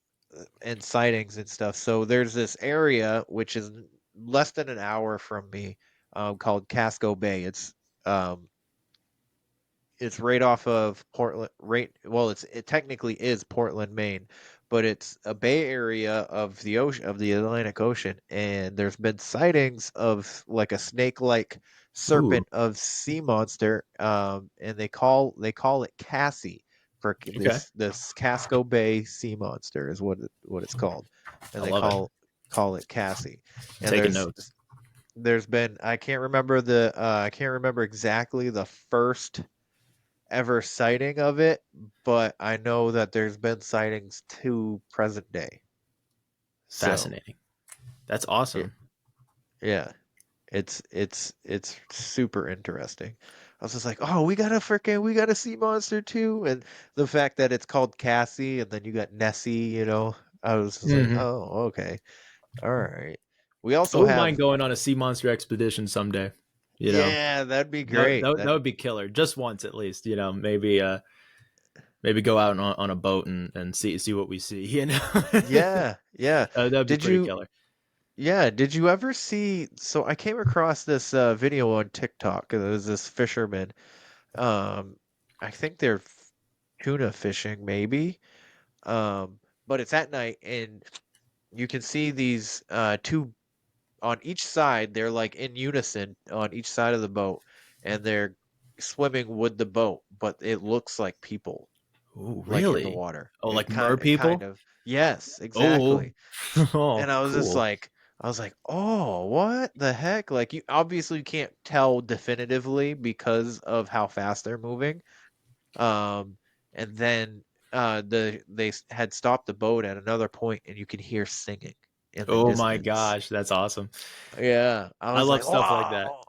and sightings and stuff. So there's this area which is less than an hour from me, called Casco Bay. It's right off of Portland. Right, well, it technically is Portland, Maine, but it's a bay area of the ocean of the Atlantic Ocean, and there's been sightings of like a snake-like Ooh. serpent of sea monster, and they call it Cassie for Okay. this Casco Bay sea monster is what it's called, and I they love it. call it Cassie, and Taking notes. there's been I can't remember exactly the first ever sighting of it, but I know that there's been sightings to present day. So Fascinating. That's yeah, awesome. yeah, it's super interesting. I was just like, oh, we got a sea monster too, and the fact that it's called Cassie, and then you got Nessie, I was just like, Mhm. oh, okay, all right. We I also wouldn't mind have, going on a sea monster expedition someday. You know, yeah, that'd be that great. that, that would be killer. Just once at least. You know, maybe go out on a boat and see what we see. You know, Yeah, yeah. that'd be Did pretty you? killer. Yeah, did you ever see? So I came across this video on TikTok. There was this fisherman. Um, I think they're tuna fishing, maybe. But it's at night, and you can see these two on each side. They're like in unison on each side of the boat, and they're swimming with the boat, but it looks like people, Ooh, like in the really? water. Oh, It like mer kind people? of. Yes, Oh, exactly. And oh, I was just cool. like, I was like, oh, what the heck? Like, you obviously can't tell definitively because of how fast they're moving. Um, and then had stopped the boat at another point, and you can hear singing in the Oh my distance. gosh, that's awesome. Yeah, I I was love like, stuff like that. wow.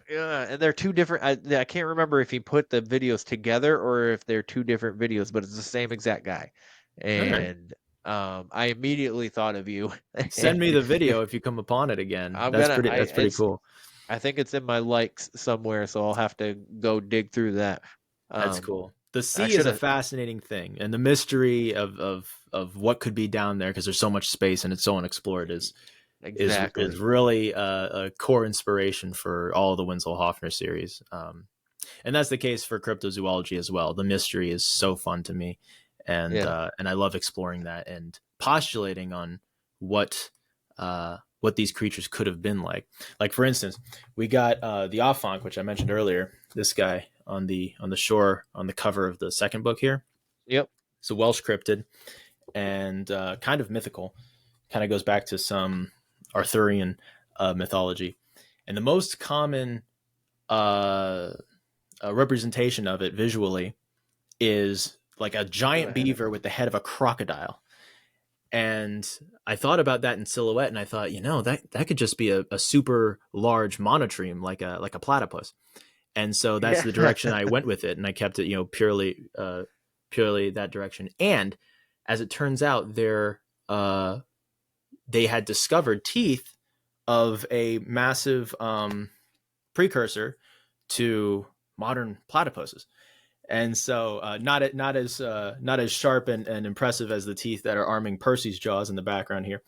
Yeah, and they're two different. I can't remember if he put the videos together or if they're two different videos, but it's the same exact guy. All right. And I immediately thought of you. Send me the video if you come upon it again. I'm That's gonna. pretty that's pretty cool. I think it's in my likes somewhere, so I'll have to go dig through that. That's Um, cool. The I sea is should a have fascinating thing, and the mystery of what could be down there because there's so much space and it's so unexplored is exactly. really a core inspiration for all of the Winslow Hoffner series. And that's the case for cryptozoology as well. The mystery is so fun to me, Yeah. and I love exploring that and postulating on what these creatures could have been like. Like for instance, we got the Afonk, which I mentioned earlier. This guy on the shore on the cover of the second book here. Yep. It's a Welsh cryptid and kind of mythical. Kind of goes back to some Arthurian mythology, and the most common representation of it visually is like a giant beaver with the head of a crocodile. And I thought about that in silhouette, and I thought, that could just be a super large monotreme, like a platypus. And so that's the direction I went with it, and I kept it, purely that direction. And as it turns out, they had discovered teeth of a massive precursor to modern platypuses. And so not as sharp and impressive as the teeth that are arming Percy's jaws in the background here,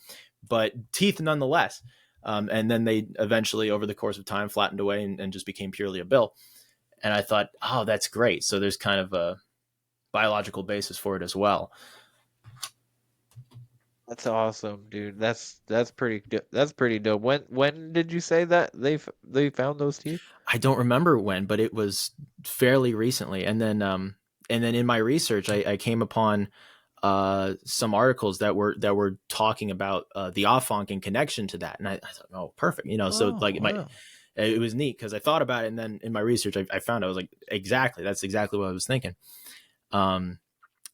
but teeth nonetheless. And then they eventually, over the course of time, flattened away and just became purely a bill. And I thought, oh, that's great. So there's kind of a biological basis for it as well. That's awesome, dude. That's pretty good. That's pretty dope. When did you say that they found those teeth? I don't remember when, but it was fairly recently. And then in my research, I came upon some articles that were talking about the Afonk in connection to that, and I thought, oh, perfect. It was neat because I thought about it, and then in my research, I found I was like, that's exactly what I was thinking.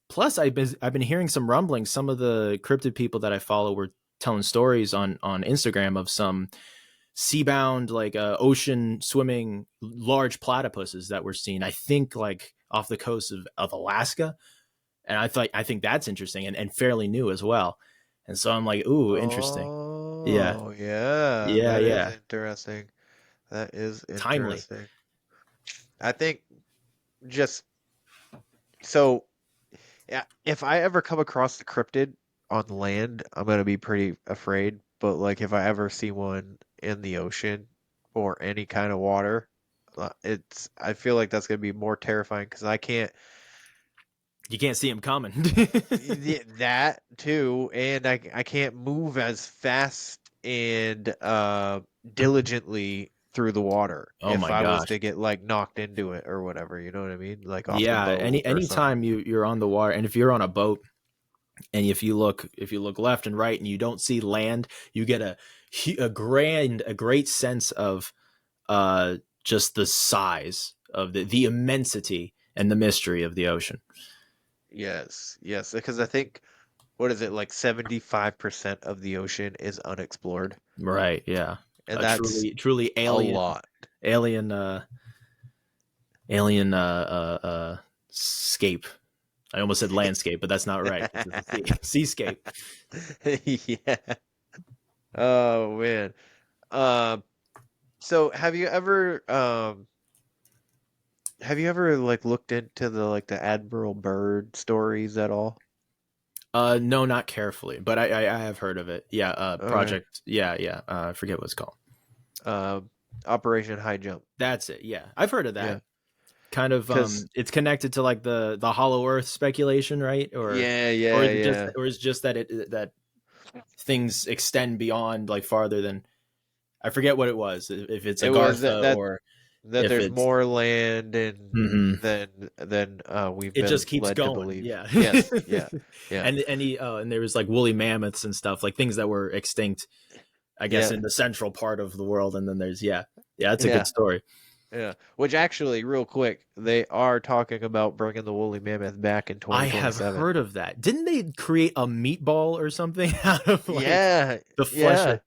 Plus, I've been hearing some rumblings. Some of the cryptid people that I follow were telling stories on Instagram of some seabound, like ocean swimming large platypuses that were seen. I think like off the coast of Alaska, and I think that's interesting and fairly new as well. And so I'm like, ooh, interesting. Oh, Yeah, that yeah. is interesting. That is Timely. interesting. I think just so. Yeah, if I ever come across the cryptid on land, I'm gonna be pretty afraid. But like, if I ever see one in the ocean or any kind of water, I feel like that's gonna be more terrifying because You can't see them coming. that too, and I can't move as fast and diligently through the water Oh if my I was gosh. to get like knocked into it or whatever. You know what I mean? Like off the Yeah, boat or anytime something. you're on the water, and if you're on a boat, and if you look left and right and you don't see land, you get a great sense of just the size of the immensity and the mystery of the ocean. Yes, yes, because I think what is it like 75% of the ocean is unexplored, Right, yeah. and A that's truly a lot. alien alien scape, I almost said landscape, but that's not right. It's a seascape. Yeah. Oh man. So have you ever like looked into the Admiral Byrd stories at all? No, not carefully, but I have heard of it. Yeah, Okay. Project. Yeah. I forget what it's called. Operation High Jump. That's it. Yeah, I've heard of Yeah. that. Kind of. Because It's connected to like the Hollow Earth speculation, right? Or is it just yeah. that things extend beyond like farther than I forget what it was. If it's It was Agartha or that if there's it's more land and Mhm. than we've It been just keeps led to going. believe. Yeah. Yes. Yeah. Yeah. And there was like woolly mammoths and stuff, like things that were extinct, I guess, Yeah. in the central part of the world. And then there's it's a Yeah. good story. Yeah. Which actually, real quick, they are talking about bringing the woolly mammoth back in I have 2027. heard of that. Didn't they create a meatball or something out of like Yeah. the flesh? Yeah.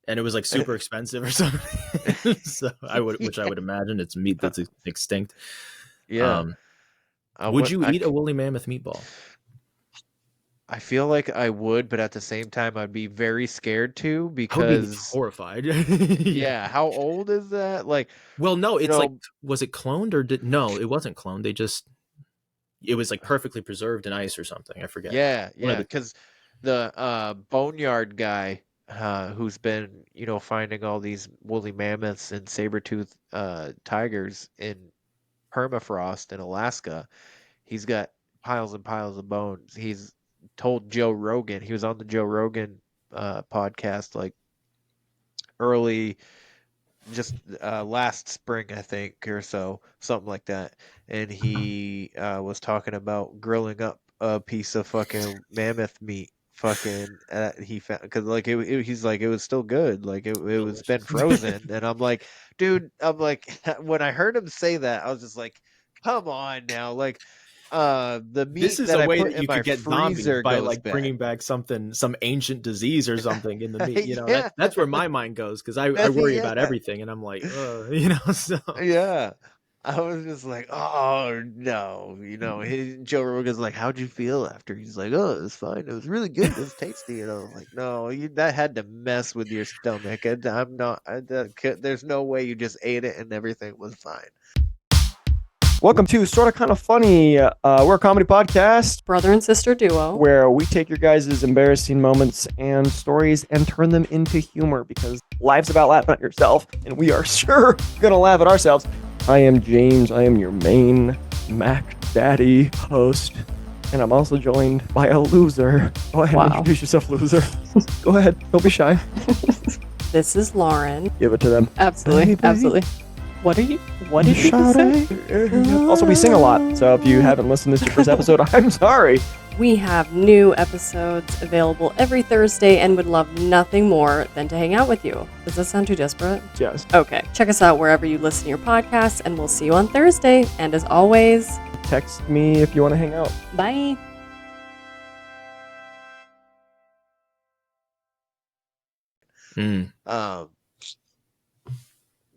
And it was like super expensive or something. So which I would imagine it's meat that's extinct. Yeah. Would you eat a woolly mammoth meatball? I feel like I would, but at the same time, I'd be very scared too I would be because horrified. yeah, how old is that? Like, Well, no, you it's like, know, was it cloned or no, it wasn't cloned. It was like perfectly preserved in ice or something. I forget. yeah, One of yeah, because the boneyard guy who's been, finding all these woolly mammoths and saber-toothed tigers in permafrost in Alaska, he's got piles and piles of bones. He's told Joe Rogan, he was on the Joe Rogan podcast like early just last spring, I think, or so, something like that. And he was talking about grilling up a piece of fucking mammoth meat. Fucking, he found because like he's like it was still good, like it was been delicious. frozen, and I'm like, dude, I'm like when I heard him say that, I was just like, come on now, like, the This meat is that a I way put that in you my could get zombies freezer by goes like bad. bringing back some ancient disease or something in the meat. Yeah, That's where my mind goes because I worry about yeah. everything and I'm like, so. Yeah. I was just like, oh no, Joe Rogan's like, how'd you feel after? He's like, oh, it was fine. It was really good. It was tasty. And I was like, no, that had to mess with your stomach. I'm not, there's no way you just ate it and everything was fine. Welcome to Sorta Kinda Funny. We're a comedy podcast, brother and sister duo, where we take your guys' embarrassing moments and stories and turn them into humor because life's about laughing at yourself, and we are sure gonna laugh at ourselves. I am James. I am your main Mac Daddy host, and I'm also joined by a loser. Go ahead and introduce yourself, loser. Go ahead. Don't be shy. This is Lauren. Give it to them. Absolutely. Baby. Absolutely. What did you say? Also, we sing a lot, so if you haven't listened to this first episode, I'm sorry. We have new episodes available every Thursday and would love nothing more than to hang out with you. Does that sound too desperate? Yes. Okay. Check us out wherever you listen to your podcasts, and we'll see you on Thursday. And as always, text me if you want to hang out. Bye.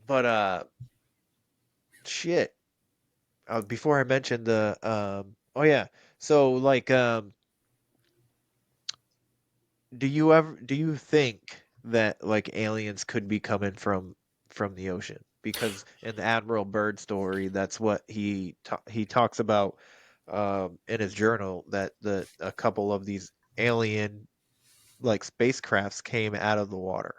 But shit. Before I mentioned the oh yeah, so like do you think that like aliens could be coming from the ocean? Because in the Admiral Byrd story, that's what he talks about in his journal, that a couple of these alien like spacecrafts came out of the water.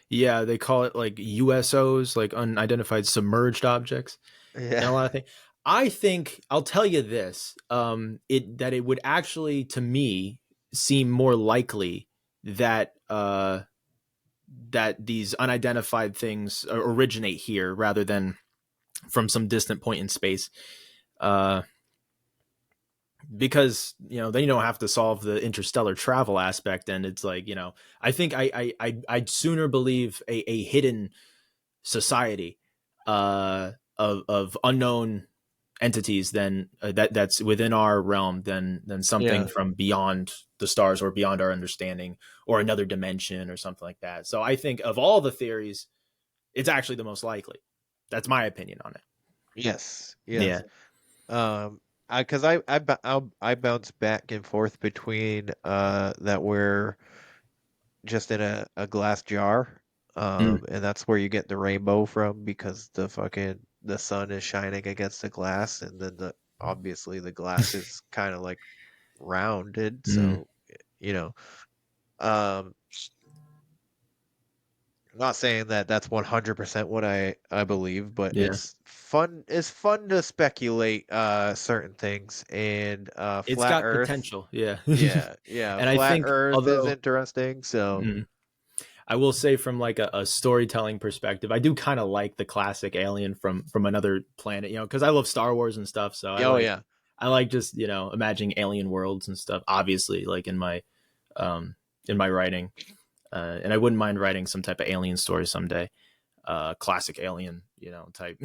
Yeah, they call it like USOs, like unidentified submerged objects. Yeah. And a lot of things. I think I'll tell you this: it would actually, to me, seem more likely that that these unidentified things originate here rather than from some distant point in space. Because then you don't have to solve the interstellar travel aspect, and it's like I think I'd sooner believe a hidden society of unknown entities than that's within our realm than something from beyond the stars or beyond our understanding or another dimension or something like that. So I think of all the theories, it's actually the most likely. That's my opinion on it. Yes. Yeah. Because I bounce back and forth between that we're just in a glass jar, and that's where you get the rainbow from because the sun is shining against the glass, and then obviously the glass is kind of like rounded, Mm, so you know. Um, I'm not saying that that's 100% what I believe, but yeah, it's fun to speculate certain things and it's flat got Earth. potential. Yeah, Yeah, and I flat think Earth is although interesting, so mm, I will say from like a storytelling perspective, I do kind of like the classic alien from another planet, because I love Star Wars and stuff. So oh yeah. I like just imagining alien worlds and stuff. Obviously, like um in my writing, and I wouldn't mind writing some type of alien story someday. Classic alien, type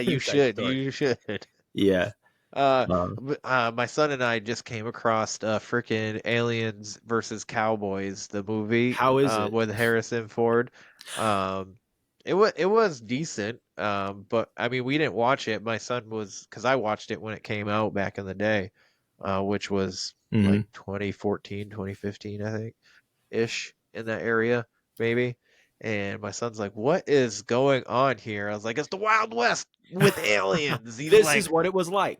You type should. story. You should. Yeah. Uh, Um, my son and I just came across frickin' Aliens versus Cowboys, the movie, how is it? with Harrison Ford. Um, it was decent. But I mean, we didn't watch it. My son was because I watched it when it came out back in the day, which was Hmm. like 2014, 2015, I think, ish in that area, maybe. And my son's like, "What is going on here?" I was like, "It's the Wild West with aliens." He's This is like, what it was like.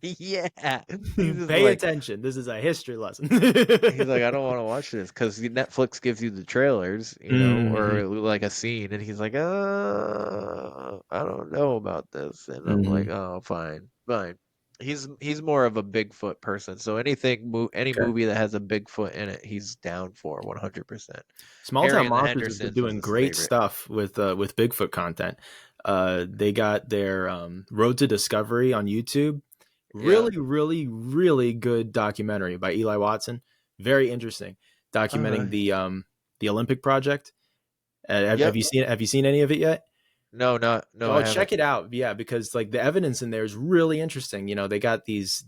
yeah. He's just Pay like, attention. This is a history lesson. he's like, I don't want to watch this because Netflix gives you the trailers, Hmm. or like a scene, and he's like, I don't know about this, and I'm like, Hmm. oh, fine, fine. He's more of a Bigfoot person, so any Okay. movie that has a Bigfoot in it, he's down for 100%. Small Harry Town and the Monsters has been Hendersons was doing his great favorite. stuff with Bigfoot content. They got their Road to Discovery on YouTube. Yeah. Really, really, really good documentary by Eli Watson. Very interesting, All documenting right. the Olympic project. Have Yep. you seen any of it yet? No, Oh, I haven't. check it out. Yeah, because like the evidence in there is really interesting. They got these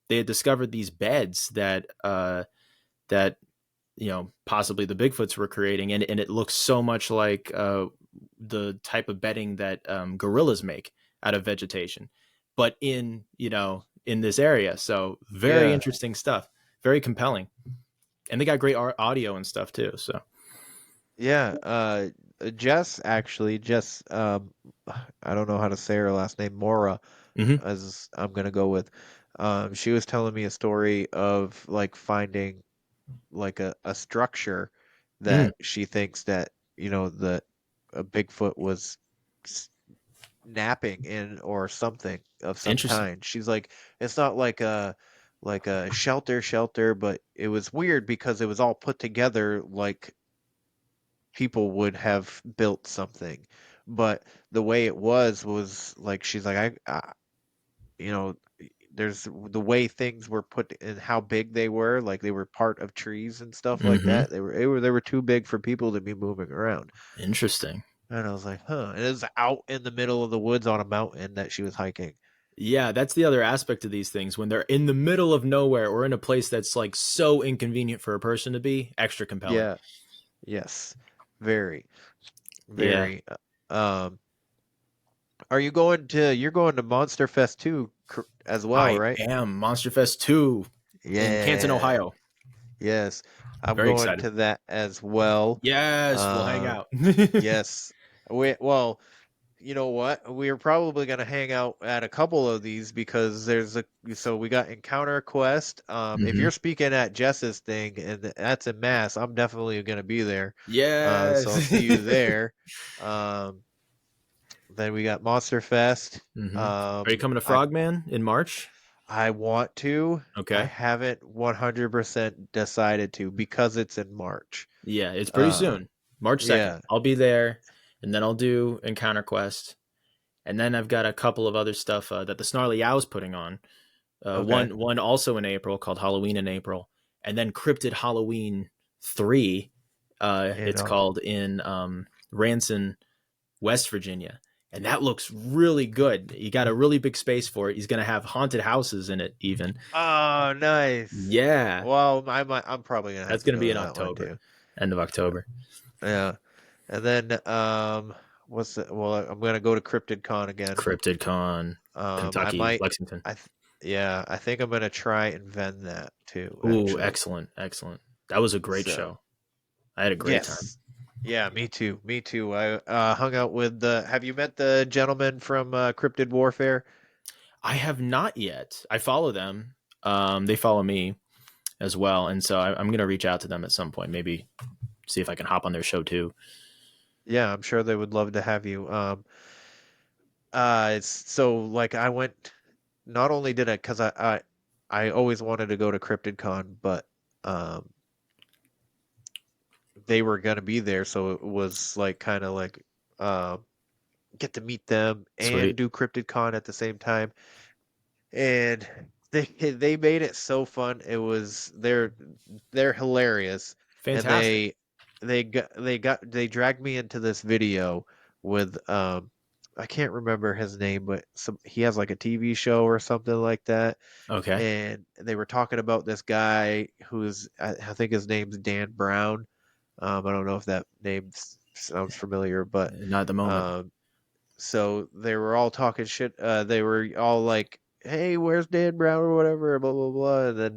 they had discovered these beds that possibly the Bigfoots were creating, and it looks so much like the type of bedding that gorillas make out of vegetation, but in this area. So very Yeah. interesting stuff, very compelling, and they got great audio and stuff too. So Yeah, Jess, I don't know how to say her last name, Mora, hmm as I'm gonna go with. She was telling me a story of like finding like a structure mm, that she thinks that, that a Bigfoot was s- napping in or something of some interesting. kind. She's like, it's not like a shelter, but it was weird because it was all put together like people would have built something. But the way it was like she's like you know there's the way things were put and how big they were, like they were part of trees and stuff like Hmm. that. They were too big for people to be moving around. Interesting. And I was like, huh. And it was out in the middle of the woods on a mountain that she was hiking. Yeah, that's the other aspect of these things. When they're in the middle of nowhere or in a place that's like so inconvenient for a person to be, extra compelling. Yeah. Yes. Very, Yeah, very. Um, you're going to Monster Fest too as well, I right? am Monster Fest 2 in Canton, Yeah. Ohio. Yes, I'm Very going excited. to that as well. Yes, we'll hang Um, out. yes. Well, you know what? We're probably gonna hang out at a couple of these because so we got Encounter Quest. If Hmm. you're speaking at Jess's thing and that's in Mass, I'm definitely gonna be there. So I'll Yes. see you there. Um, then we got Monster Fest. Are you coming to I Frogman in March? I want to. I Okay. haven't 100% decided to because it's in March. Yeah, it's pretty Uh, soon. March 2nd. yeah, I'll be there, and then I'll do Encounter Quest. And then I've got a couple of other stuff that the Snarly Owl's putting on. okay. One also in April called Halloween in April, and then Cryptid Halloween 3. And It's called in Ranson, West Virginia, and that looks really good. You got a really big space for it. He's gonna have haunted houses in it, even. oh, nice. Yeah, Well, I'm probably gonna have that's to gonna go be to in that one October, too. end of October. Yeah, and then what's the, well, I'm gonna go to CryptidCon again. CryptidCon, I Kentucky, might, Lexington. yeah, I think I'm gonna try and vend that too. Ooh, Actually, excellent, excellent. That was a great so show. I had a great time. yes, yeah, me too, me too. I hung out with the. Have you met the gentleman from Cryptid Warfare? I have not yet. I follow them. They follow me as well, and so I'm gonna reach out to them at some point. Maybe see if I can hop on their show too. Yeah, I'm sure they would love to have you. It's so like I went. Not only did I, because I always wanted to go to CryptidCon, but um, they were gonna be there, so it was like kind of like uh, get to meet them and Sweet, do CryptidCon at the same time, and they made it so fun. It was they're hilarious, and fantastic. they dragged me into this video with I can't remember his name, but he has like a TV show or something like that, Okay, and they were talking about this guy who's I think his name's Dan Brown. I don't know if that name sounds familiar, but not at the moment. um, so they were all talking shit. They were all like, "Hey, where's Dan Brown or whatever?" Blah blah blah. And then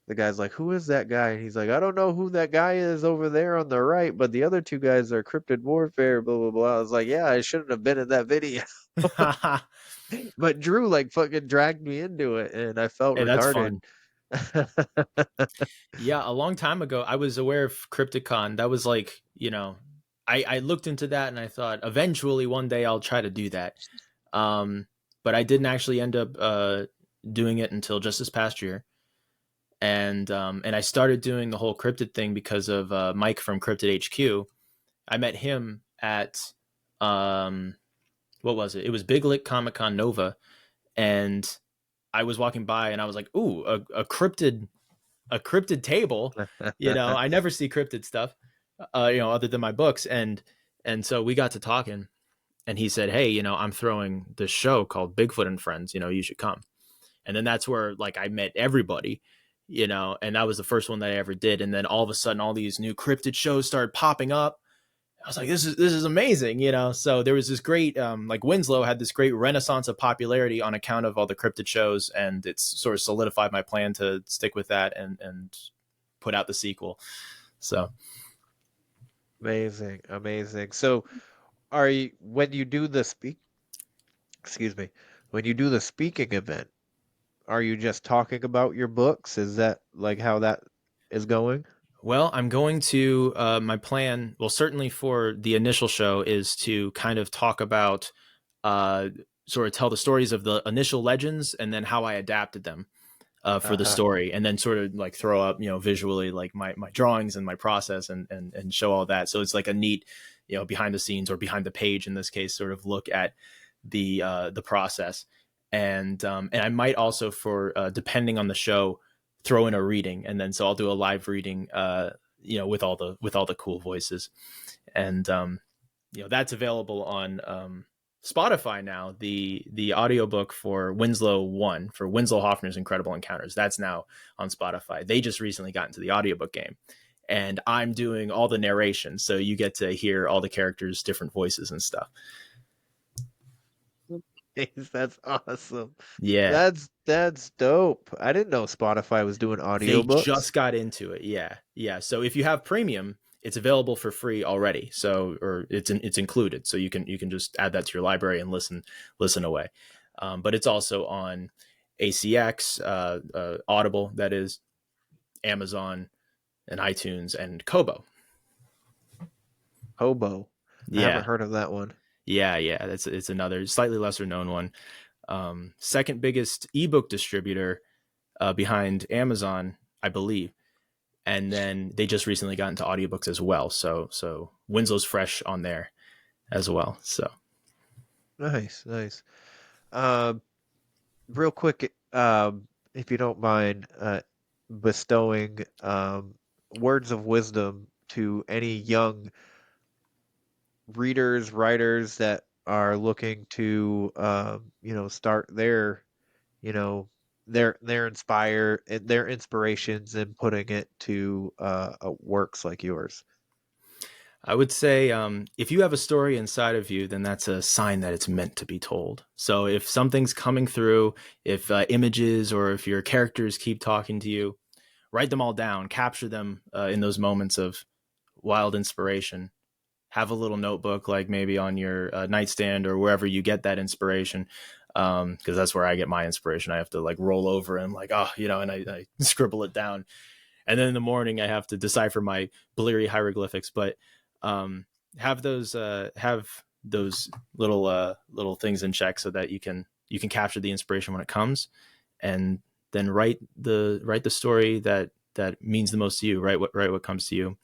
the guy's like, "Who is that guy?" And he's like, "I don't know who that guy is over there on the right, but the other two guys are Cryptid Warfare." Blah blah blah. I was like, "Yeah, I shouldn't have been in that video." But Drew like fucking dragged me into it, and I felt Hey, that's retarded. fun. Yeah, a long time ago, I was aware of CryptiCon. That was like, I looked into that and I thought eventually one day I'll try to do that. Um, but I didn't actually end up doing it until just this past year. And I started doing the whole cryptid thing because of Mike from Cryptid HQ. I met him at um, what was it? It was Big Lick Comic Con Nova, and I was walking by and I was like, "Ooh, a cryptid table." I never see cryptid stuff, other than my books. And so we got to talking, and he said, "Hey, I'm throwing this show called Bigfoot and Friends. You should come." And then that's where like I met everybody, and that was the first one that I ever did. And then all of a sudden, all these new cryptid shows started popping up. I was like, this is amazing, So there was this great, like Winslow had this great renaissance of popularity on account of all the cryptid shows, and it's sort of solidified my plan to stick with that and put out the sequel. So Amazing, amazing. So, are you when you do the excuse me, when you do the speaking event, are you just talking about your books? Is that like how that is going? well, I'm going to my plan. Well, certainly for the initial show is to kind of talk about, uh, sort of tell the stories of the initial legends and then how I adapted them for the Uh-huh. story, and then sort of like throw up, visually like my drawings and my process and show all that. So it's like a neat, behind the scenes or behind the page in this case, sort of look at the process. And I might also for depending on the show throw in a reading, and then so I'll do a live reading, with all the cool voices, and that's available on Spotify now. The audiobook for Winslow 1 for Winslow Hoffner's Incredible Encounters, that's now on Spotify. They just recently got into the audiobook game, and I'm doing all the narration, so you get to hear all the characters' different voices and stuff. That's awesome. Yeah, That's dope. I didn't know Spotify was doing they audiobooks. just got into it. Yeah. So if you have premium, it's available for free already. So, or it's included. So you can just add that to your library and listen away. But it's also on ACX, Audible, that is, Amazon, and iTunes, and Kobo. Hobo. I haven't Yeah, heard of that one. yeah. It's another slightly lesser known one. Second biggest ebook distributor behind Amazon, I believe. And then they just recently got into audiobooks as well. So Winslow's fresh on there as well. So Nice, nice. Um, real quick, if you don't mind, bestowing words of wisdom to any young readers, writers that are looking to, start you know, their inspirations and putting it to works like yours. I would say if you have a story inside of you, then that's a sign that it's meant to be told. So if something's coming through, if images or if your characters keep talking to you, write them all down, capture them in those moments of wild inspiration. Have a little notebook, like maybe on your nightstand or wherever you get that inspiration. Because that's where I get my inspiration. I have to like roll over and like, and I scribble it down. And then in the morning I have to decipher my Baliri hieroglyphics. But have those little things in check so that you can capture the inspiration when it comes, and then write the story that means the most to you. Write what comes to you.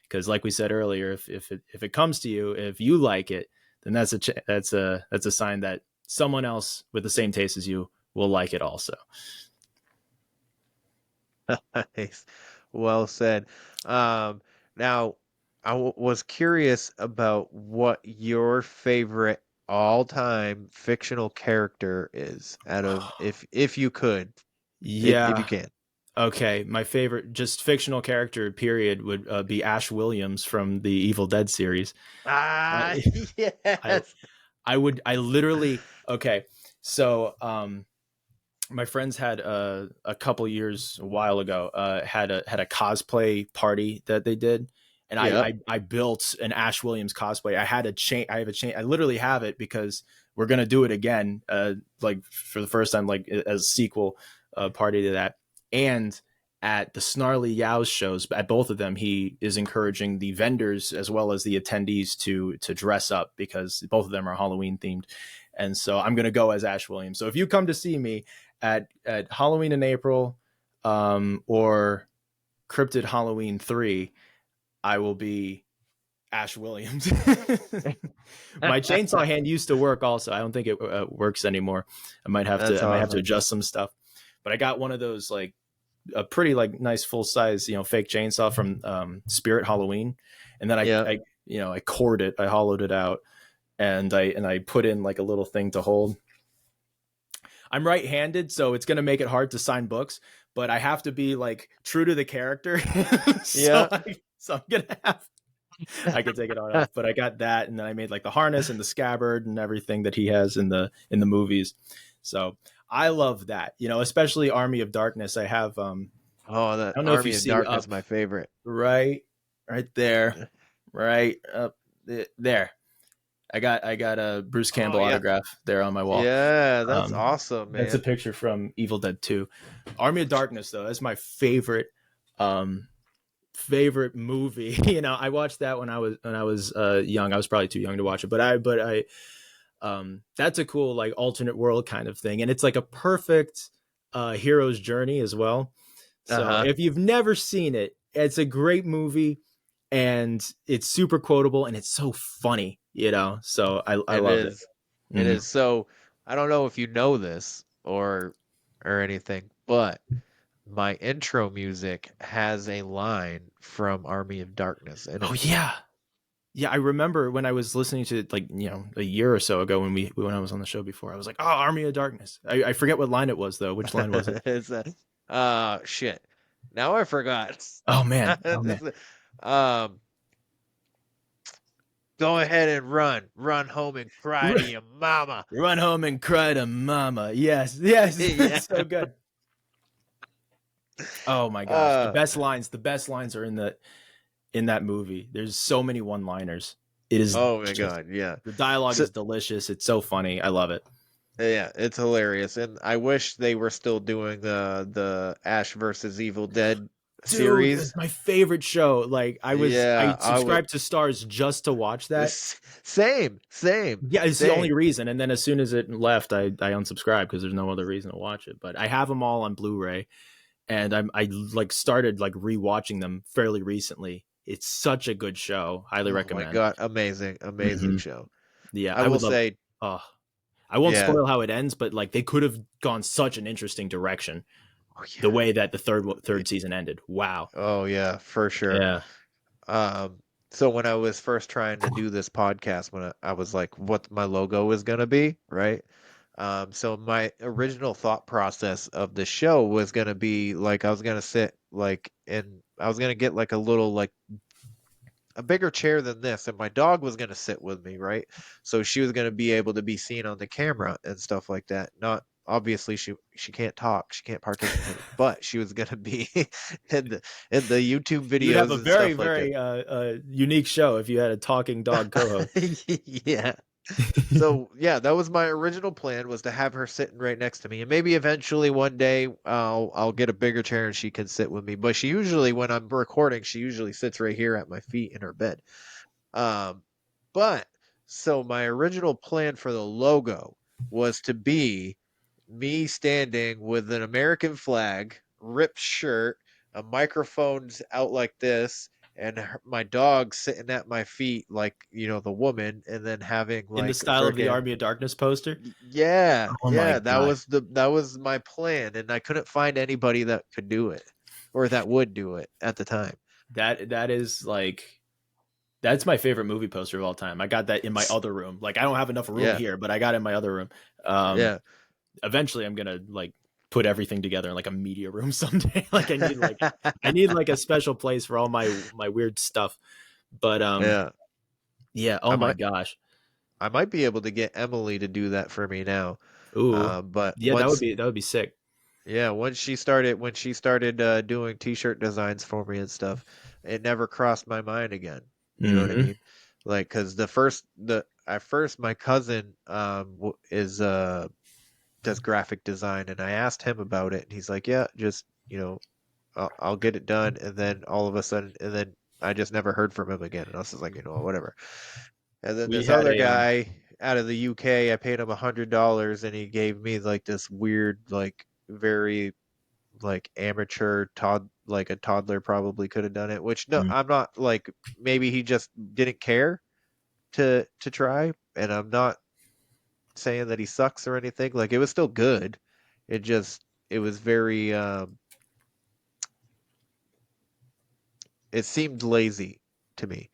Because like we said earlier, if it comes to you, if you like it, then that's a sign that someone else with the same taste as you will like it also. Nice. Well said. Now, was curious about what your favorite all-time fictional character is out of if you could, if you Yeah. can. Okay, my favorite just fictional character period would be Ash Williams from the Evil Dead series. Ah, I yes. I literally okay. So my friends had a couple years a while ago had a cosplay party that they did, and Yep. I built an Ash Williams cosplay. I have a chain. I literally have it because we're gonna do it again, like for the first time, like as a sequel party to that. And at the Snarly Yows shows, at both of them, he is encouraging the vendors as well as the attendees to dress up because both of them are Halloween themed. And so I'm going to go as Ash Williams. So if you come to see me at Halloween in April or Cryptid Halloween 3, I will be Ash Williams. My chainsaw hand used to work also. I don't think it works anymore. I might have to adjust some stuff. But I got one of those like a pretty like nice full size, fake chainsaw from Spirit Halloween. And then I cored it, I hollowed it out, and I put in like a little thing to hold. I'm right-handed, so it's gonna make it hard to sign books, but I have to be like true to the character. So I'm gonna have I can take it all off, but I got that, and then I made like the harness and the scabbard and everything that he has in the movies. So I love that, especially Army of Darkness. I have that I don't know Army if you of see Darkness, up, my favorite. right there, right up there. I got a Bruce Campbell autograph there on my wall. Yeah, that's awesome, man. That's a picture from Evil Dead 2. Army of Darkness, though, that's my favorite movie. I watched that when I was young. I was probably too young to watch it, but I that's a cool like alternate world kind of thing, and it's like a perfect hero's journey as well. So if you've never seen it, it's a great movie, and it's super quotable, and it's so funny. So I love it. It is. So I don't know if you know this or anything, but my intro music has a line from Army of Darkness in it. Oh yeah. Yeah, I remember when I was listening to it, like, a year or so ago when I was on the show before, I was like, oh, Army of Darkness. I forget what line it was though. Which line was it? It's shit. Now I forgot. Oh man. Go ahead and run home and cry to your mama. Run home and cry to mama. Yes. It's so good. Oh my gosh, the best lines are in that movie. There's so many one-liners. It is. Oh my god, yeah. The dialogue is delicious. It's so funny. I love it. Yeah, it's hilarious, and I wish they were still doing the Ash versus Evil Dead series. It's my favorite show. Like I subscribed to Stars just to watch that. Same. Yeah, it's the only reason. And then as soon as it left, I unsubscribed because there's no other reason to watch it. But I have them all on Blu-ray, and I like started like rewatching them fairly recently. It's such a good show. Highly recommend. Oh my god, amazing show. Yeah, I will say. I won't spoil how it ends, but like they could have gone such an interesting direction. Oh, yeah. The way that the third season ended. Wow. Oh yeah, for sure. Yeah. So when I was first trying to do this podcast, when I was like, what my logo was gonna be, right? So my original thought process of the show was gonna be like I was gonna sit like I was gonna get like a little like a bigger chair than this, and my dog was going to sit with me, right? So she was going to be able to be seen on the camera and stuff like that. Not obviously she can't talk, she can't participate, but she was going to be in the YouTube You would have videos a and very, stuff like very that. unique show if you had a talking dog co-host. Yeah. So yeah, that was my original plan, was to have her sitting right next to me, and maybe eventually one day I'll get a bigger chair and she can sit with me. But she usually, when I'm recording, she usually sits right here at my feet in her bed. Um, but so my original plan for the logo was to be me standing with an American flag, ripped shirt, a microphone's out like this, and my dog sitting at my feet like, the woman, and then having In the like style of the freaking Army of Darkness poster. yeah, Oh my yeah, god. that was my plan, and I couldn't find anybody that could do it or that would do it at the time. That is like, that's my favorite movie poster of all time. I got that in my other room. Like, I don't have enough room Yeah. here, but I got it in my other room. Yeah. Eventually I'm gonna like put everything together in like a media room someday. Like I need like a special place for all my weird stuff. But Yeah. Oh my gosh. I might be able to get Emily to do that for me now. Ooh. But Yeah, once, that would be sick. yeah, when she started doing t-shirt designs for me and stuff, it never crossed my mind again. You know what I Mhm. mean? Like, cuz at first my cousin is does graphic design, and I asked him about it, and he's like, "Yeah, just, I'll get it done." And then all of a sudden, and then I just never heard from him again. And I was just like, whatever. And then We this had other a guy out of the UK, I paid him $100, and he gave me like this weird, like very like amateur like a toddler probably could have done it. Which, no, I'm not like, maybe he just didn't care to try, and I'm not saying that he sucks or anything. Like, it was still good. It was very it seemed lazy to me.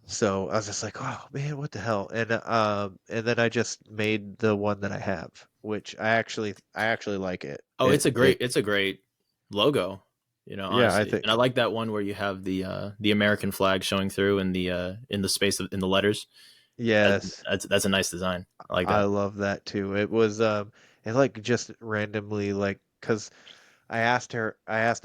So I was just like, oh man, what the hell? And then I just made the one that I have, which I actually like it. Oh, It it's a great logo, Yeah, I honestly. think. And I like that one where you have the American flag showing through in the space in the letters. Yes, That's a nice design. I like I that. love that too. It was it like just randomly, like, cuz I asked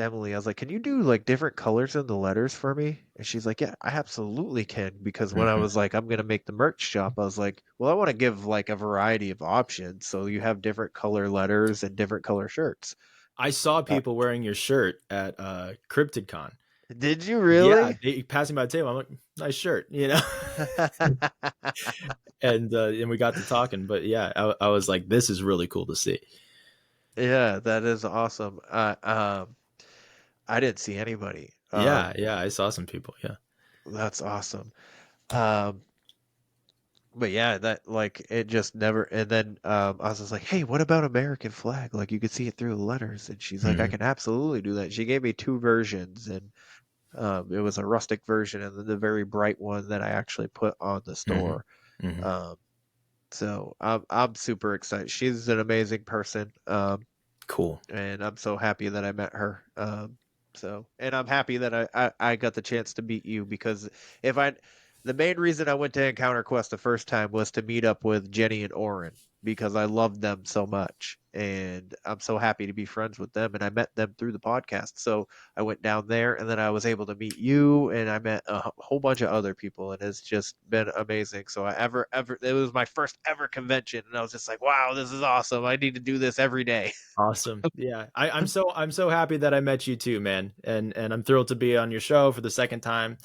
Emily, I was like, "Can you do like different colors in the letters for me?" And she's like, "Yeah, I absolutely can." Because when I Mhm. was like, "I'm gonna make the merch shop," I was like, "Well, I want to give like a variety of options, so you have different color letters and different color shirts." I saw Uh, people wearing your shirt at CryptidCon. did you Yeah, really? they passing by the table. I'm like, nice shirt, and we got to talking. But yeah, I was like, this is really cool to see. Yeah, that is awesome. I didn't see anybody. Yeah, I saw some people. Yeah. That's awesome. Um, but yeah, that, like, it just never. And then I was just like, "Hey, what about American flag? Like, you could see it through the letters." And she's like, "I Mhm. can absolutely do that." She gave me two versions, and it was a rustic version and then the very bright one that I actually put on the Mhm. store. Mhm. Um, so I'm super excited. She's an amazing person. Cool. And I'm so happy that I met her. And I'm happy that I got the chance to meet you, because if I, the main reason I went to Encounter Quest the first time was to meet up with Jenny and Oren, because I loved them so much, and I'm so happy to be friends with them. And I met them through the podcast, so I went down there, and then I was able to meet you, and I met a whole bunch of other people, and it's just been amazing. So it was my first ever convention, and I was just like, wow, this is awesome. I need to do this every day. Awesome. Yeah. I'm so happy that I met you too, man. And I'm thrilled to be on your show for the second time.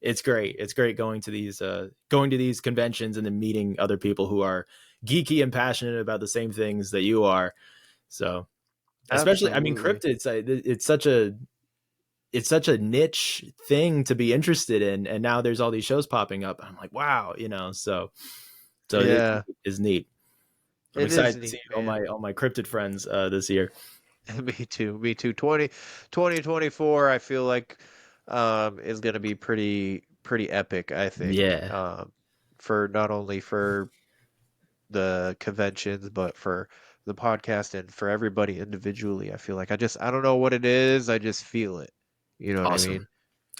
It's great. It's great going to these conventions and then meeting other people who are geeky and passionate about the same things that you are. So, especially, I mean, Absolutely. cryptids, it's such a niche thing to be interested in, and now there's all these shows popping up. I'm like, wow, so it Yeah, is neat. I'm it is excited to neat, see man. all my cryptid friends this year. Me too. Me too. 2024, I feel like is going to be pretty epic, I think. Yeah. For not only for the conventions, but for the podcast and for everybody individually. I feel like I don't know what it is, I just feel it. You know what I mean? Awesome.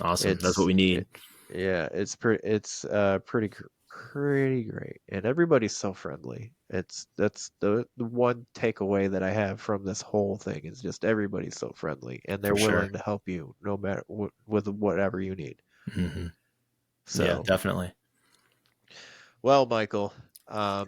Awesome. That's what we need. Yeah, it's pretty great, and everybody's so friendly. That's the one takeaway that I have from this whole thing is just everybody's so friendly, and they're For sure. willing to help you no matter with whatever you need. Mm-hmm. So yeah, definitely. Well, Michael,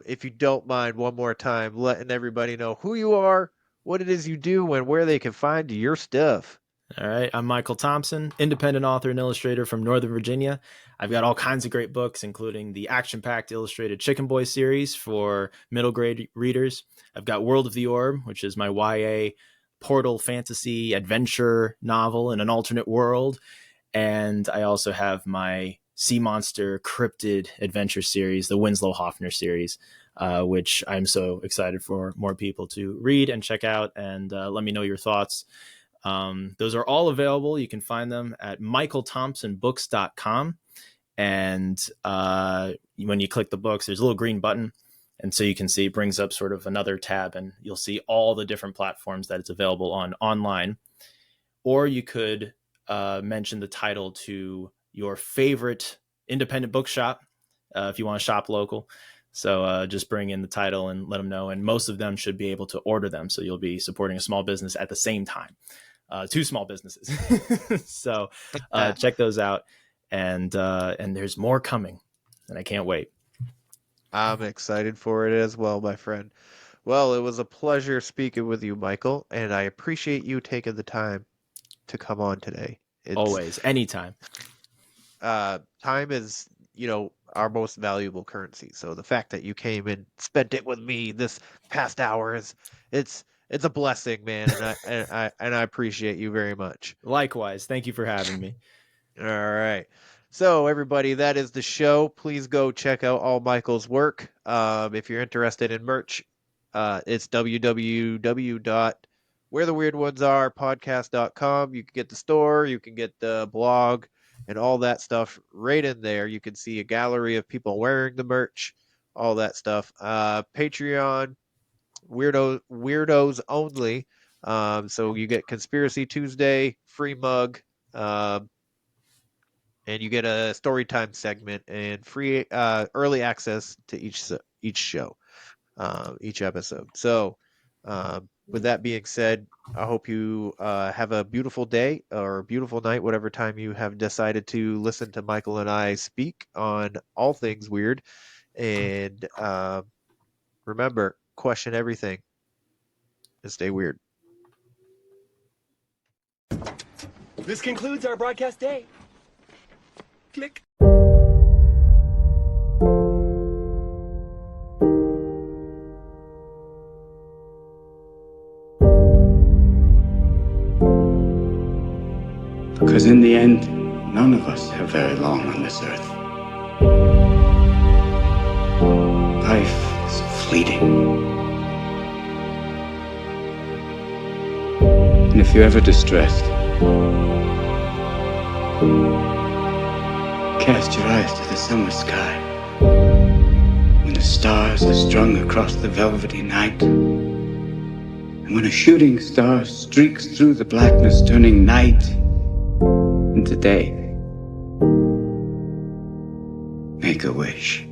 if you don't mind, one more time, letting everybody know who you are, what it is you do, and where they can find your stuff. All right. I'm Michael Thompson, independent author and illustrator from Northern Virginia. I've got all kinds of great books, including the action-packed illustrated Chicken Boy series for middle grade readers. I've got World of the Orb, which is my YA portal fantasy adventure novel in an alternate world. And I also have my sea monster cryptid adventure series, the Winslow Hoffner series, which I'm so excited for more people to read and check out, and let me know your thoughts. Those are all available. You can find them at michaelthompsonbooks.com. And when you click the books, there's a little green button. And so you can see it brings up sort of another tab, and you'll see all the different platforms that it's available on online. Or you could mention the title to your favorite independent bookshop if you want to shop local. So just bring in the title and let them know. And most of them should be able to order them. So you'll be supporting a small business at the same time. 2 small businesses. So check those out. And there's more coming, and I can't wait. I'm excited for it as well, my friend. Well, it was a pleasure speaking with you, Michael, and I appreciate you taking the time to come on today. Always, anytime. Time is, our most valuable currency. So the fact that you came and spent it with me this past hour it's a blessing, man, and I appreciate you very much. Likewise, thank you for having me. All right. So everybody, that is the show. Please go check out all Michael's work. If you're interested in merch, it's www.wheretheweirdonесarepodcast.com. You can get the store, you can get the blog, and all that stuff right in there. You can see a gallery of people wearing the merch, all that stuff. Patreon, weirdos only. So you get Conspiracy Tuesday, free mug, and you get a story time segment and free early access to each show, each episode. So with that being said, I hope you have a beautiful day or a beautiful night, whatever time you have decided to listen to Michael and I speak on all things weird. And remember, question everything and stay weird. This concludes our broadcast day. Click. Because in the end, none of us have very long on this earth. Life is fleeting. And if you're ever distressed, cast your eyes to the summer sky, when the stars are strung across the velvety night, and when a shooting star streaks through the blackness, turning night into day. Make a wish.